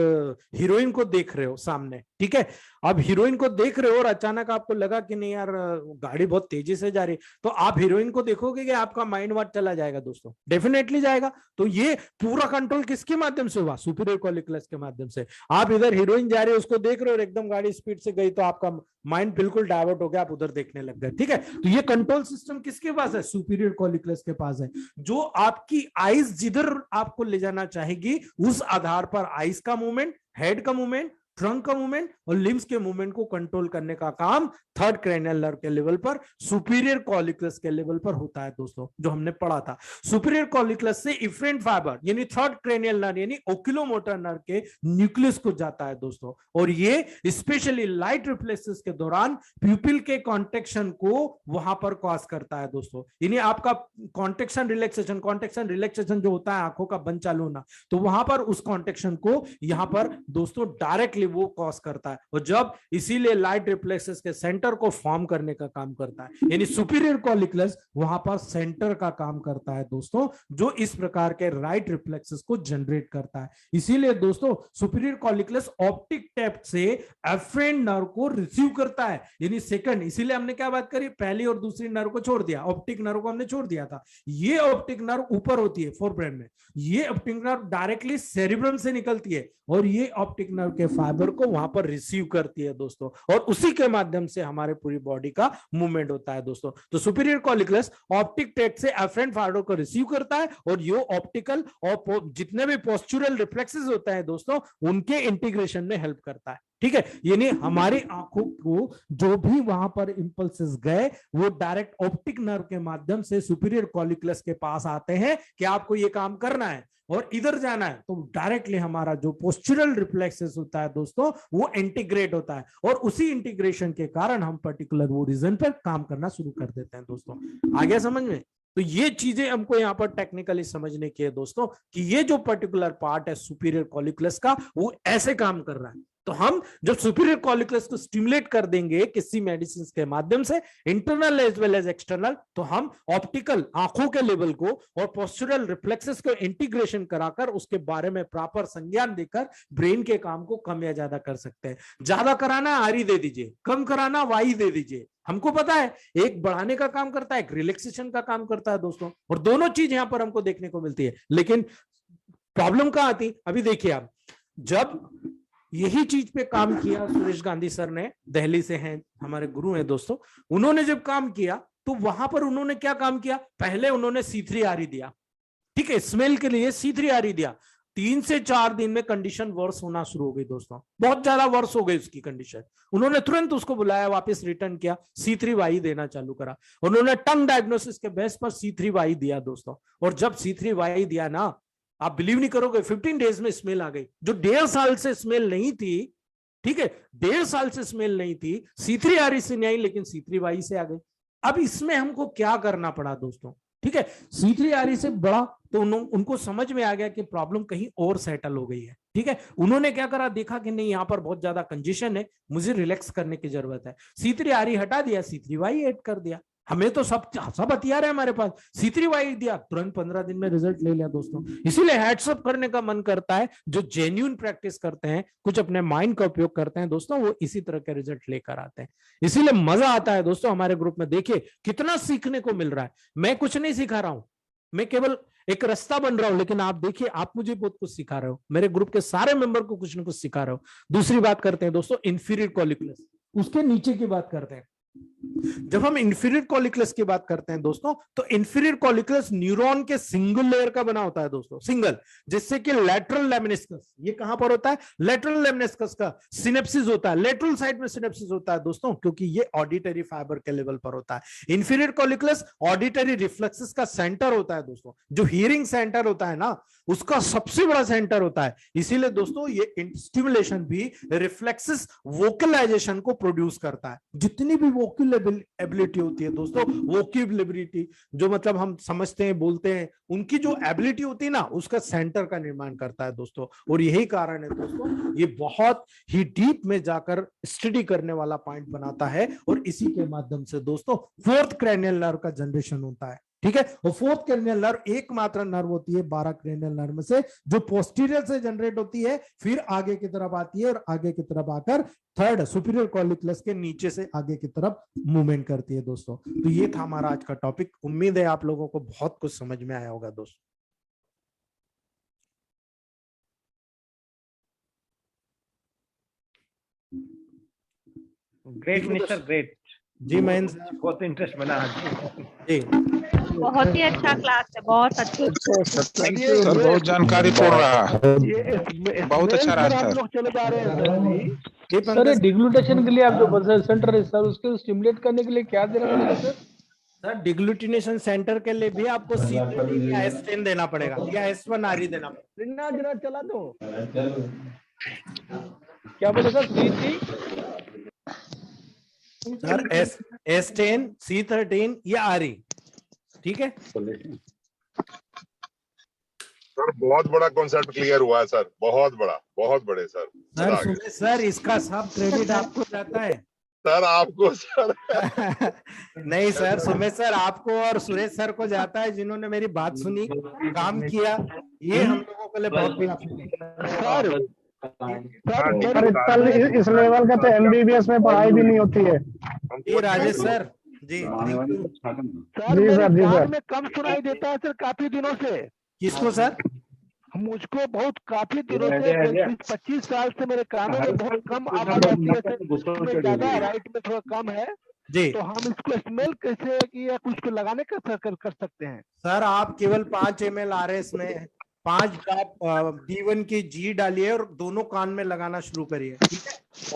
हीरोइन को देख रहे हो सामने, ठीक है, अब हीरोइन को देख रहे हो और अचानक आपको लगा कि नहीं यार गाड़ी बहुत तेजी से जा रही, तो आप हीरोइन को देखोगे कि आपका माइंड वहां चला जाएगा दोस्तों, डेफिनेटली जाएगा। तो ये पूरा कंट्रोल किसके माध्यम से हुआ? सुपीरियर कॉलिक्युलस के माध्यम से। आप इधर हीरोइन जा रही है, उसको देख रहे हो और एकदम गाड़ी स्पीड से गई तो आपका माइंड बिल्कुल डाइवर्ट हो गया, आप उधर देखने लग गए, ठीक है। तो ये कंट्रोल सिस्टम किसके पास है? सुपीरियर कॉलिक्युलस के पास है, जो आपकी आईज जिधर आपको ले जाना चाहेगी उस आधार पर आईज का मूवमेंट, हेड का मूवमेंट, ट्रंक का मूवमेंट और लिम्स के मूवमेंट को कंट्रोल करने का काम थर्ड क्रेनियल नर्व के लेवल पर, सुपीरियर कॉलिक्युलस के लेवल पर होता है दोस्तों, जो हमने पढ़ा था। सुपीरियर कॉलिक्युलस से इफरेंट फाइबर यानी थर्ड क्रेनियल नर्व यानी ओक्यूलोमोटर नर्व के न्यूक्लियस को जाता है दोस्तों, और ये स्पेशली लाइट रिफ्लेक्सेस के दौरान प्यूपिल के कॉन्ट्रैक्शन को वहां पर कॉज करता है दोस्तों। यानी आपका कॉन्ट्रैक्शन रिलैक्सेशन जो होता है, आंखों का बंद चालू होना, तो वहां पर उस कॉन्ट्रैक्शन को यहां पर दोस्तों डायरेक्टली वो कॉज करता है, और जब इसीलिए लाइट रिफ्लेक्सेस के सेंटर को फॉर्म करने का काम करता है, यानी सुपीरियर कॉलिक्युलस वहां पर सेंटर का काम करता है दोस्तों, जो इस प्रकार के राइट रिफ्लेक्सेस को जनरेट करता है। इसीलिए दोस्तों सुपीरियर कॉलिक्युलस ऑप्टिक टैप से एफरेंट नर्व को रिसीव करता है, यानी सेकंड। इसीलिए हमने क्या बात करी, पहली और दूसरी नर्व को छोड़ दिया, ऑप्टिक नर्व को हमने छोड़ दिया था। ये ऑप्टिक नर्व ऊपर होती है फोर ब्रेन में, ये ऑप्टिक नर्व डायरेक्टली सेरिब्रम से निकलती है और ये ऑप्टिक नर्व के फाइबर को वहां पर रिसीव करती है दोस्तों, और उसी के माध्यम से हमारे पूरी बॉडी का मूवमेंट होता है दोस्तों। तो सुपीरियर कॉलिक्युलस ऑप्टिक ट्रैक्ट से एफरेंट फाइबर को रिसीव करता है और ये ऑप्टिकल और जितने भी पोस्चुरल रिफ्लेक्सेस होते हैं दोस्तों, उनके इंटीग्रेशन में हेल्प करता है, ठीक है। यानी हमारी आंखों को जो भी वहां पर इंपल्सेस गए वो डायरेक्ट ऑप्टिक नर्व के माध्यम से सुपीरियर कॉलिक्युलस के पास आते हैं कि आपको ये काम करना है और इधर जाना है, तो डायरेक्टली हमारा जो पोस्चुरल रिफ्लेक्सेस होता है दोस्तों वो इंटीग्रेट होता है, और उसी इंटीग्रेशन के कारण हम पर्टिकुलर वो रीजन पर काम करना शुरू कर देते हैं दोस्तों। आ गया समझ में? तो ये चीजें हमको यहाँ पर टेक्निकली समझने की है दोस्तों, कि ये जो पर्टिकुलर पार्ट है सुपीरियर कॉलिक्युलस का वो ऐसे काम कर रहा है। तो हम जब सुपीरियर कॉलिक्युलस को स्टिमुलेट कर देंगे किसी मेडिसिन के माध्यम से, internal as well as external, तो हम ऑप्टिकल आंखों के लेवल को और पोस्चुरल रिफ्लेक्सेस को इंटीग्रेशन कराकर उसके बारे में प्रॉपर संज्ञान देकर ब्रेन के काम को कम या ज्यादा कर सकते हैं। ज्यादा कराना आरी दे दीजिए, कम कराना वाई दे दीजिए, हमको पता है एक बढ़ाने का काम करता है, एक रिलैक्सेशन का काम करता है दोस्तों, और दोनों चीज यहां पर हमको देखने को मिलती है। लेकिन प्रॉब्लम कहां आती? अभी देखिए आप, जब यही चीज पे काम किया सुरेश गांधी सर ने, दिल्ली से हैं, हमारे गुरु हैं दोस्तों, उन्होंने जब काम किया तो वहां पर उन्होंने क्या काम किया, पहले उन्होंने C3RE दिया, ठीक है, स्मेल के लिए C3RE दिया। 3 से 4 दिन में कंडीशन वर्स होना शुरू हो गई दोस्तों, बहुत ज्यादा वर्स हो गई उसकी कंडीशन। उन्होंने तुरंत उसको बुलाया, वापस रिटर्न किया, C3YE देना चालू करा। उन्होंने टंग डायग्नोसिस के बेस पर C3YE दिया दोस्तों, और जब C3YE दिया ना, आप बिलीव नहीं करोगे, 15 डेज में स्मेल आ गई, जो 1.5 साल से स्मेल नहीं थी, ठीक है, 1.5 साल से स्मेल नहीं थी, C3RE से नहीं आई लेकिन C3YE से आ गई। अब इसमें हमको क्या करना पड़ा दोस्तों, ठीक है, C3RE से बड़ा तो उनको समझ में आ गया कि प्रॉब्लम कहीं और सेटल हो गई है, ठीक है। उन्होंने क्या करा, देखा कि नहीं यहाँ पर बहुत ज्यादा कंजेशन है, मुझे रिलैक्स करने की जरूरत है, C3RE हटा दिया, C3YE ऐड कर दिया। हमें तो सब हथियार है हमारे पास, C3YE दिया, तुरंत 15 दिन में रिजल्ट ले लिया दोस्तों। इसीलिए हैट्सअप करने का मन करता है, जो जेन्युइन प्रैक्टिस करते हैं, कुछ अपने माइंड का उपयोग करते हैं दोस्तों, वो इसी तरह के रिजल्ट लेकर आते हैं। इसीलिए मजा आता है दोस्तों हमारे ग्रुप में, देखिए कितना सीखने को मिल रहा है। मैं कुछ नहीं सिखा रहा हूं, मैं केवल एक रास्ता बन रहा हूं, लेकिन आप देखिए आप मुझे बहुत कुछ सिखा रहे हो, मेरे ग्रुप के सारे मेंबर को कुछ ना कुछ सिखा रहे हो। दूसरी बात करते हैं दोस्तों, इंफीरियर कॉलिक्युलस, उसके नीचे की बात करते हैं। जब हम इंफीरियर कॉलिकुलस की बात करते हैं दोस्तों, तो इंफीरियर कॉलिकुलस न्यूरॉन के सिंगल लेयर का बना होता है दोस्तों, सिंगल, जिससे कि लैटरल लेमिनिस्कस, ये कहां पर होता है, लैटरल लेमिनिस्कस का सिनेप्सिस होता है, लेटरल साइड में सिनेप्सिस होता है दोस्तों, क्योंकि ये ऑडिटरी फाइबर के लेवल पर होता है। इंफीरियर कॉलिकुलस ऑडिटरी रिफ्लेक्सेस का सेंटर होता है दोस्तों, जो हियरिंग सेंटर होता है ना, उसका सबसे बड़ा सेंटर होता है। इसीलिए दोस्तों ये स्टिमुलेशन भी रिफ्लेक्सेस वोकलाइजेशन को प्रोड्यूस करता है। जितनी भी वोकल एबिलिटी होती है दोस्तों, वोकेबुलरिटी, जो मतलब हम समझते हैं, बोलते हैं, उनकी जो एबिलिटी होती है ना, उसका सेंटर का निर्माण करता है दोस्तों। और यही कारण है दोस्तों, ये बहुत ही डीप में जाकर स्टडी करने वाला पॉइंट बनाता है, और इसी के माध्यम से दोस्तों फोर्थ क्रेनियल नर्व का जनरेशन होता है। ठीक है, और फोर्थ क्रेनियल नर्व एकमात्र नर्व होती है 12 क्रेनियल नर्व में से, जो पोस्टीरियर से जनरेट होती है, फिर आगे की तरफ आती है, और आगे की तरफ आकर थर्ड सुपीरियर कॉलिकुलस के नीचे से आगे की तरफ मूवमेंट करती है दोस्तों। तो ये था हमारा आज का टॉपिक। उम्मीद है आप लोगों को बहुत कुछ समझ में आया होगा दोस्तों। Great mister great. जी महेंद्र सर, बहुत इंटरेस्ट बना जी बहुत ही अच्छा क्लास है, बहुत अच्छा। सर बहुत जानकारी पड़ रहा है, बहुत अच्छा रहा हम सर। लोग चले जा रहे हैं ये सर पंकज डिग्लूटेशन के लिए आप जो बजर सेंटर है सर, उसके स्टिमुलेट करने के लिए क्या देना पड़ेगा सर? सर, डिग्लूटिनेशन सेंटर के लिए भी आपको C13 या S10 देना पड़ेगा, या S1 आरी देना पड़ेगा। जरा चला दो। क्या बोले सर? सी सर S10, C13 या आरी, ठीक है सर। बहुत बड़ा कॉन्सेप्ट क्लियर हुआ है सर, बहुत बड़ा, बहुत बड़े सर। सर सुमेश सर, इसका सब क्रेडिट आपको जाता है सर आपको सर। नहीं सर, सुमेश सर आपको और सुरेश सर को जाता है, जिन्होंने मेरी बात सुनी, काम किया, ये हम लोगों के लिए बहुत बड़ा सर इस लेवल का तो एमबीबीएस में पढ़ाई भी नहीं होती है। ये राजेश सर जी, सर में कम सुनाई देता है सर, काफी दिनों से। किसको सर? मुझको बहुत काफी दिनों से 25 साल से मेरे कानों में बहुत कम आवाज आती है सर, ज्यादा राइट में थोड़ा कम है जी। तो हम इसको स्मेल कैसे कि या कुछ को लगाने का कर सकते हैं? सर आप केवल 5 ml RS में 5 ड्रॉप D1 की G डालिए और दोनों कान में लगाना शुरू करिए, ठीक है?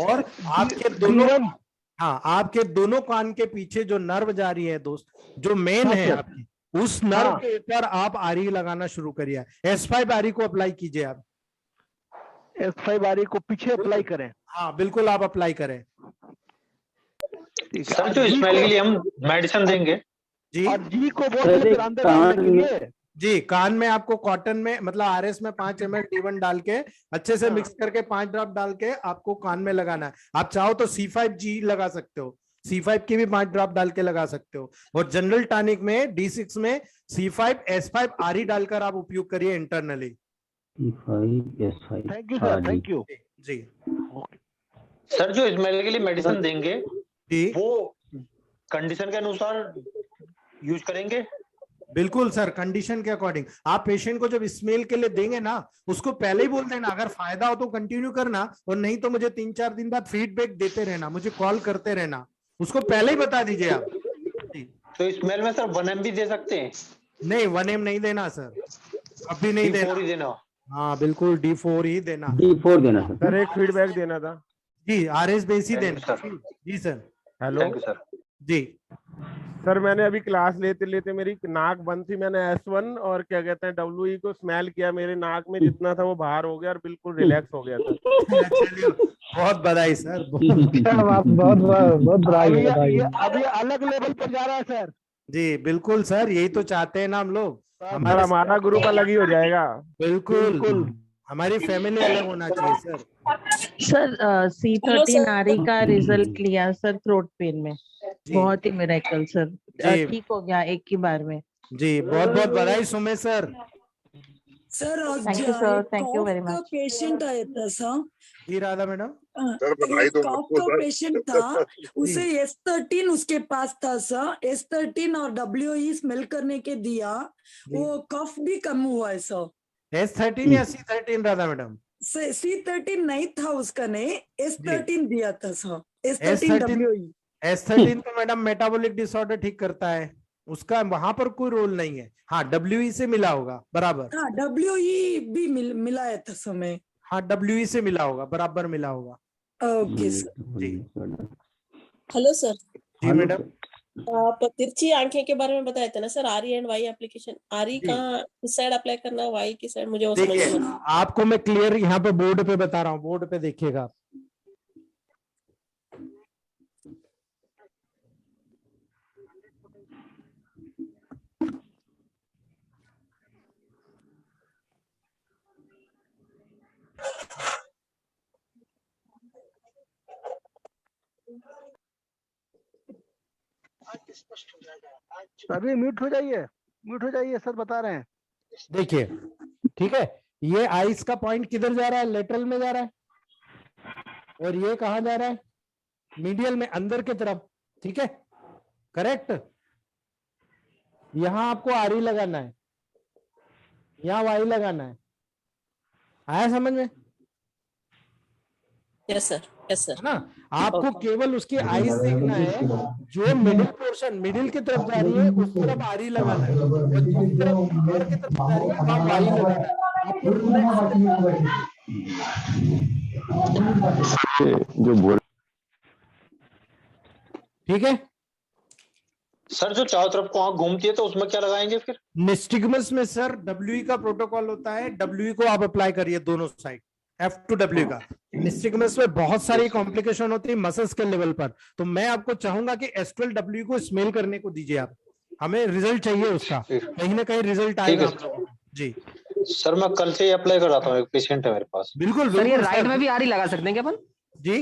और आपके दोनों, हाँ, आपके दोनों कान के पीछे जो नर्व जा रही है दोस्त, जो मेन है आपकी, उस नर्व के ऊपर आप आरी लगाना शुरू करिए। S5 आरी को अप्लाई कीजिए आप। S5 आरी को पीछे अप्लाई करें? हाँ बिल्कुल, आप अप्लाई करें। सर जो स्मेल के लिए हम मेडिसिन देंगे जी, और जी को बोल अंदर डालने के लिए जी, कान में आपको कॉटन में मतलब RS में 5 ml D1 डाल के अच्छे से मिक्स करके 5 ड्रॉप डाल के आपको कान में लगाना है। आप चाहो तो C5G लगा सकते हो, C5 की भी 5 ड्रॉप डाल के लगा सकते हो, और जनरल टॉनिक में D6 में C5 S5 आरी डालकर आप उपयोग करिए internally. Thank you sir, thank you ji. Sir जो स्मेल के लिए मेडिसिन देंगे जी, वो कंडीशन के अनुसार यूज करेंगे? बिल्कुल सर, कंडीशन के अकॉर्डिंग। आप पेशेंट को जब स्मेल के लिए देंगे ना, उसको पहले ही बोल देना, अगर फायदा हो तो कंटिन्यू करना, और नहीं तो मुझे 3-4 दिन बाद फीडबैक देते रहना, मुझे कॉल करते रहना, उसको पहले ही बता दीजिए आप। तो स्मेल में सर 1 mg दे सकते हैं? नहीं, 1 ml नहीं देना सर, अभी नहीं देना। हाँ बिल्कुल, D4 ही देना। D4 देना सर। एक फीडबैक देना था जी, RS बेस ही देना जी सर। हेलो सर जी सर, मैंने अभी क्लास लेते लेते मेरी नाक बंद थी, मैंने S1 और क्या कहते हैं WE को स्मेल किया, मेरे नाक में जितना था वो बाहर हो गया और बिल्कुल रिलैक्स हो गया था। चलिए, बहुत बधाई सर, बहुत बधाई। अभी अलग लेवल पर जा रहा है सर। जी बिल्कुल सर, यही तो चाहते हैं ना हम लोग, हमारा ग्रुप अलग ही हो जाएगा। बिल्कुल, हमारी फैमिली अलग होना चाहिए सर। सर C13 आरी का रिजल्ट लिया सर थ्रोट पेन में, बहुत ही मिरेकल सर, ठीक हो गया एक ही बार में। जी बहुत बहुत बधाई Sumesh sir. Sir thank you sir, thank you very much. Patient आया था सर। जी राधा मैडम, सर बधाई तो कॉफ आपको का सर। पेशेंट था, उसे S13 उसके पास था सर, S13 और WE स्मेल करने के दिया, वो कफ भी कम हुआ है सर। S13 या C13 राधा मैडम? C13 नहीं था उसका, नहीं S13 दिया था सर, S13 WE। S13 तो मैडम मेटाबॉलिक डिसऑर्डर ठीक करता है, उसका वहां पर कोई रोल नहीं है। हाँ WE से मिला होगा बराबर। हाँ WE भी मिलाया था समय। हाँ WE से मिला होगा, बराबर मिला होगा। Okay sir. जी हेलो सर। जी मैडम। आप तिरछी आंखें के बारे में बताए थे ना सर, आरी एंड वाई एप्लीकेशन। आरी कहाँ किस साइड अप्लाई करना है, वाई की साइड, मुझे वो समझ देखिए नहीं। आपको मैं क्लियर यहाँ पे बोर्ड पे बता रहा हूँ, बोर्ड पे देखिएगा। अभी म्यूट हो जाइए सर बता रहे हैं। देखिए ठीक है, ये आइस का पॉइंट किधर जा रहा है, लेटरल में जा रहा है, और ये कहाँ जा रहा है, मीडियल में, अंदर की तरफ। ठीक है करेक्ट। यहां आपको आरी लगाना है, यहाँ वाई लगाना है। आया समझ में? Yes sir, yes sir. है ना? आपको केवल उसकी आईज देखना है, जो मिडिल पोर्शन मिडिल की तरफ जा रही है उस तरफ आरी लगाना है, और जिस तरफ ऊपर की तरफ जा रही है वहां वाई लगाना है। जो बोल ठीक है सर, जो चारों तरफ को आंख घूमती है तो उसमें क्या लगाएंगे फिर? निस्टिगमस में सर WE का प्रोटोकॉल होता है, WE को आप अप्लाई करिए दोनों साइड, F2W का। निस्टिगमस में बहुत सारी कॉम्प्लिकेशन होती है मसल्स के लेवल पर, तो मैं आपको चाहूंगा कि S12W को स्मेल करने को दीजिए आप, हमें रिजल्ट चाहिए उसका, कहीं ना कहीं रिजल्ट आएगा आप लोगों को। जी सर मैं कल से ही अप्लाई कर रहा था, एक पेशेंट है मेरे पास। बिल्कुल सर, ये बिल्कुल राइट में भी आरी लगा सकते हैं क्या अपन? जी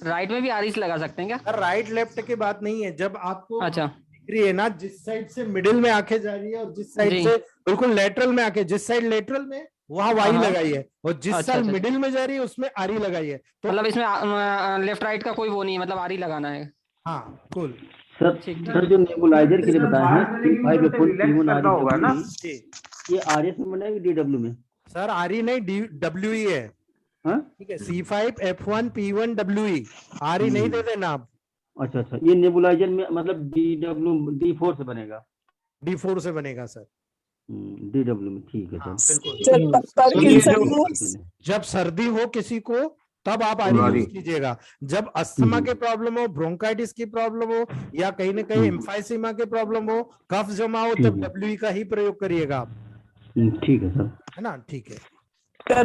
राइट में भी आरी लगा सकते हैं क्या? सर राइट लेफ्ट की बात नहीं है, जब आपको अच्छा दिख रही है ना जिस साइड से मिडिल में आंखें जा रही है और जिस साइड से बिल्कुल लेटरल में आंखें, जिस साइड लेटरल में वहां वाई लगाई है, और जिस साइड मिडिल में जा रही है उसमें आरी लगाई है। तो मतलब इसमें लेफ्ट राइट का कोई वो नहीं है, मतलब आरी लगाना है। हाँ कूल सर जो नेबुलाइजर के लिए बताए हैं होगा ना, ये RS में बना है DW में? सर आरी नहीं WE है। ठीक है C5 F1 P1 WE, आरी नहीं दे देना आप। अच्छा ये नेबुलाइजर में मतलब D4 से बनेगा? D4 से बनेगा सर। DW में, ठीक है सर बिल्कुल। जब सर्दी हो किसी को तब आप आरी यूज कीजिएगा, जब अस्थमा के प्रॉब्लम हो, ब्रोंकाइटिस की प्रॉब्लम हो, या कहीं ना कहीं एम्फाइसीमा के प्रॉब्लम हो, कफ जमा हो, तब WE का ही प्रयोग करिएगा आप। ठीक है सर, है ना? ठीक है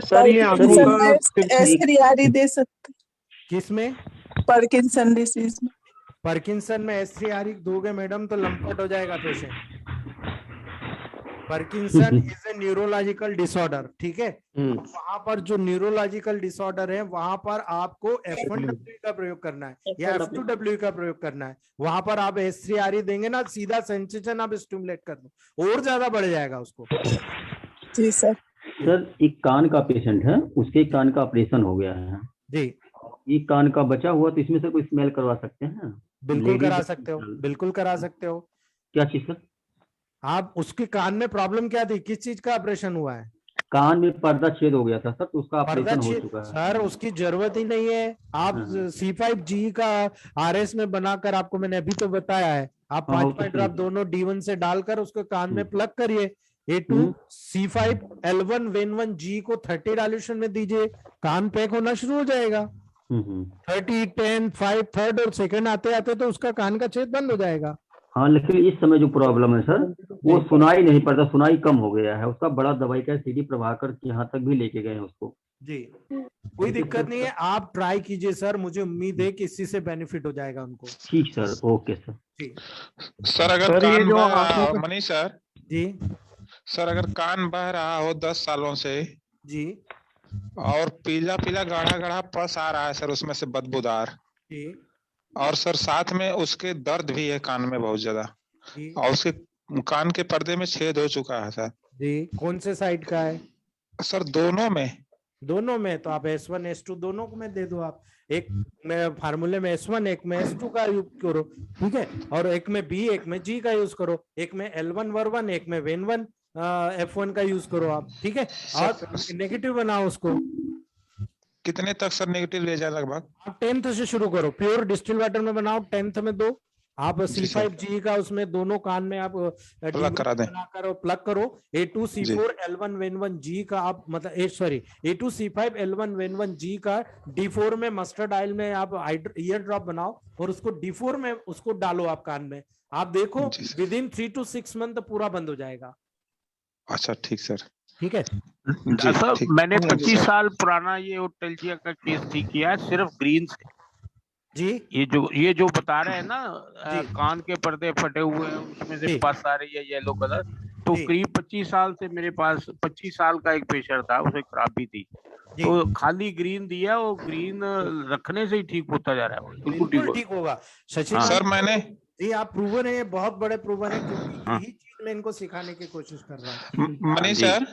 सर ये S3 आरी दे सकते किसमें? पार्किंसन डिसीज में। पार्किंसन में S3 आरी दोगे मैडम तो लंपट हो जाएगा patient. Parkinson is a neurological disorder. ठीक है, वहां पर जो न्यूरोलॉजिकल डिसऑर्डर है वहां पर आपको F1W का प्रयोग करना है या F2W का प्रयोग करना है। वहां पर आप S3 आरी देंगे ना, सीधा सेंसेशन आप स्टिमुलेट कर दो, और ज्यादा बढ़ जाएगा उसको। जी सर। सर एक कान का पेशेंट है, उसके कान का ऑपरेशन हो गया है जी, ये कान का बचा हुआ, तो इसमें से कोई स्मेल करवा सकते हैं? बिल्कुल करा सकते हो, बिल्कुल करा सकते हो। क्या चीज सर? आप उसके कान में प्रॉब्लम क्या थी, किस चीज का ऑपरेशन हुआ है? कान में पर्दा छेद हो गया था सर, तो उसका ऑपरेशन हो चुका है। सर उसकी जरूरत ही नहीं है, आप C5G का RS में बनाकर, आपको मैंने अभी तो बताया है, आप 5 ड्रॉप दोनों D1 से डालकर उसको कान में प्लग करिए। A2 C5 L1 Ven1G को 30 डाइल्यूशन में दीजिए, कान पैक होना शुरू हो जाएगा। 30 10 5 थर्ड और सेकंड आते आते तो उसका कान का छेद बंद हो जाएगा। हाँ लेकिन इस समय जो प्रॉब्लम है सर, वो सुनाई नहीं पड़ता, सुनाई कम हो गया है, उसका बड़ा दवाई का CD प्रभाकर यहाँ तक भी लेके गए हैं उसको। जी कोई दिक्कत नहीं है, आप ट्राई कीजिए सर, मुझे उम्मीद है कि इसी से बेनिफिट हो जाएगा उनको। ठीक सर, ओके सर। जी सर अगर कान मनीष सर जी सर अगर कान बह रहा हो 10 सालों से जी, और पीला पीला गाढ़ा गाढ़ा पस आ रहा है सर, उसमें से बदबूदार जी, और सर साथ में उसके दर्द भी है कान में बहुत ज्यादा, और उसके कान के पर्दे में छेद हो चुका है सर। जी कौन से साइड का है सर? दोनों में। दोनों में? तो आप S1 S2 दोनों को में दे दो आप, एक में फार्मूले में S1 एक में S2 का यूज करो, ठीक है, और एक में B एक में G का यूज करो, एक में L1 Ver1 एक में Ven1 F1 का यूज करो आप, ठीक है, और नेगेटिव बनाओ उसको। कितने तक सर नेगेटिव ले जाए लगभग? आप 10th से शुरू करो, प्योर डिस्टिल वाटर में बनाओ, 10th में दो आप C5G का, उसमें दोनों कान में आप प्लग करा दें, बनाकर प्लग करो। A2C4L1N1G का आप मतलब A2C5L1N1G का D4 में मस्टर्ड ऑयल में आप ईयर ड्रॉप बनाओ और उसको D4 में उसको डालो आप कान में, आप देखो विद इन 3 to 6 मंथ पूरा बंद हो जाएगा। अच्छा ठीक सर, ठीक है सर। मैंने 25 साल पुराना ये ओटेल्जिया का केस ठीक किया है सिर्फ ग्रीन से जी। ये जो बता रहे हैं ना कान के पर्दे फटे हुए हैं उसमें से पस आ रही है येलो कलर, तो करीब 25 साल से मेरे पास 25 साल का एक पेशेंट था, उसे खराबी थी, तो खाली ग्रीन दिया, वो ग्रीन रखने से ही ठीक होता जा रहा है, बिल्कुल ठीक होगा। सचिन सर मैंने जी आप प्रूवन है, ये बहुत बड़े प्रूवन है, क्योंकि यही चीज मैं इनको सिखाने की कोशिश कर रहा हूँ। मनीष सर,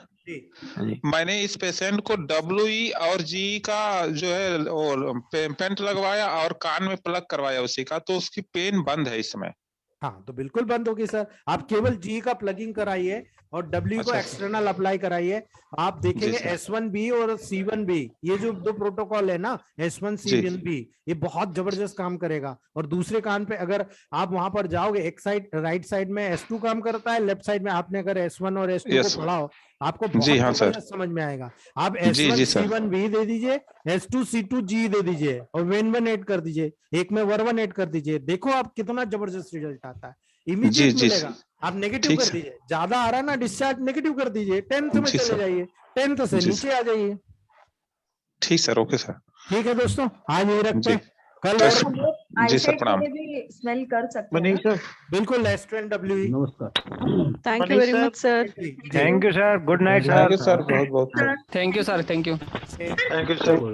मैंने इस पेशेंट को WE और GE का जो है और पेंट लगवाया और कान में प्लग करवाया उसी का, तो उसकी पेन बंद है इस समय। हाँ तो बिल्कुल बंद होगी सर, आप केवल GE का प्लगिंग कराइए और W को एक्सटर्नल अप्लाई कराइए, आप देखेंगे S1B और C1B ये जो दो प्रोटोकॉल है ना, S1 C1B ये बहुत जबरदस्त काम करेगा। और दूसरे कान पे अगर आप वहां पर जाओगे, एक साइड राइट साइड में S2 काम करता है, लेफ्ट साइड में आपने अगर S1 और S2 को पढ़ा हो आपको बहुत समझ में आएगा। आप S1 C1B दे दीजिए, S2 C2G दे दीजिए और वेन ऐड कर दीजिए, एक में वर्वन ऐड कर दीजिए, देखो आप कितना जबरदस्त रिजल्ट आता है, इमीडिएट मिलेगा। आप नेगेटिव कर दीजिए, ज्यादा आ रहा है ना डिस्चार्ज, नेगेटिव कर दीजिए, 10th में चले जाइए, 10th से नीचे आ जाइए। ठीक सर, ओके सर। ठीक है दोस्तों, आज यही रखते हैं, कल जी सर प्रणाम। स्मेल कर सकते हैं सर, बिल्कुल S2 WE। नमस्कार, thank you very much sir. Thank you sir, good night sir. Sir बहुत बहुत thank you sir, thank you sir.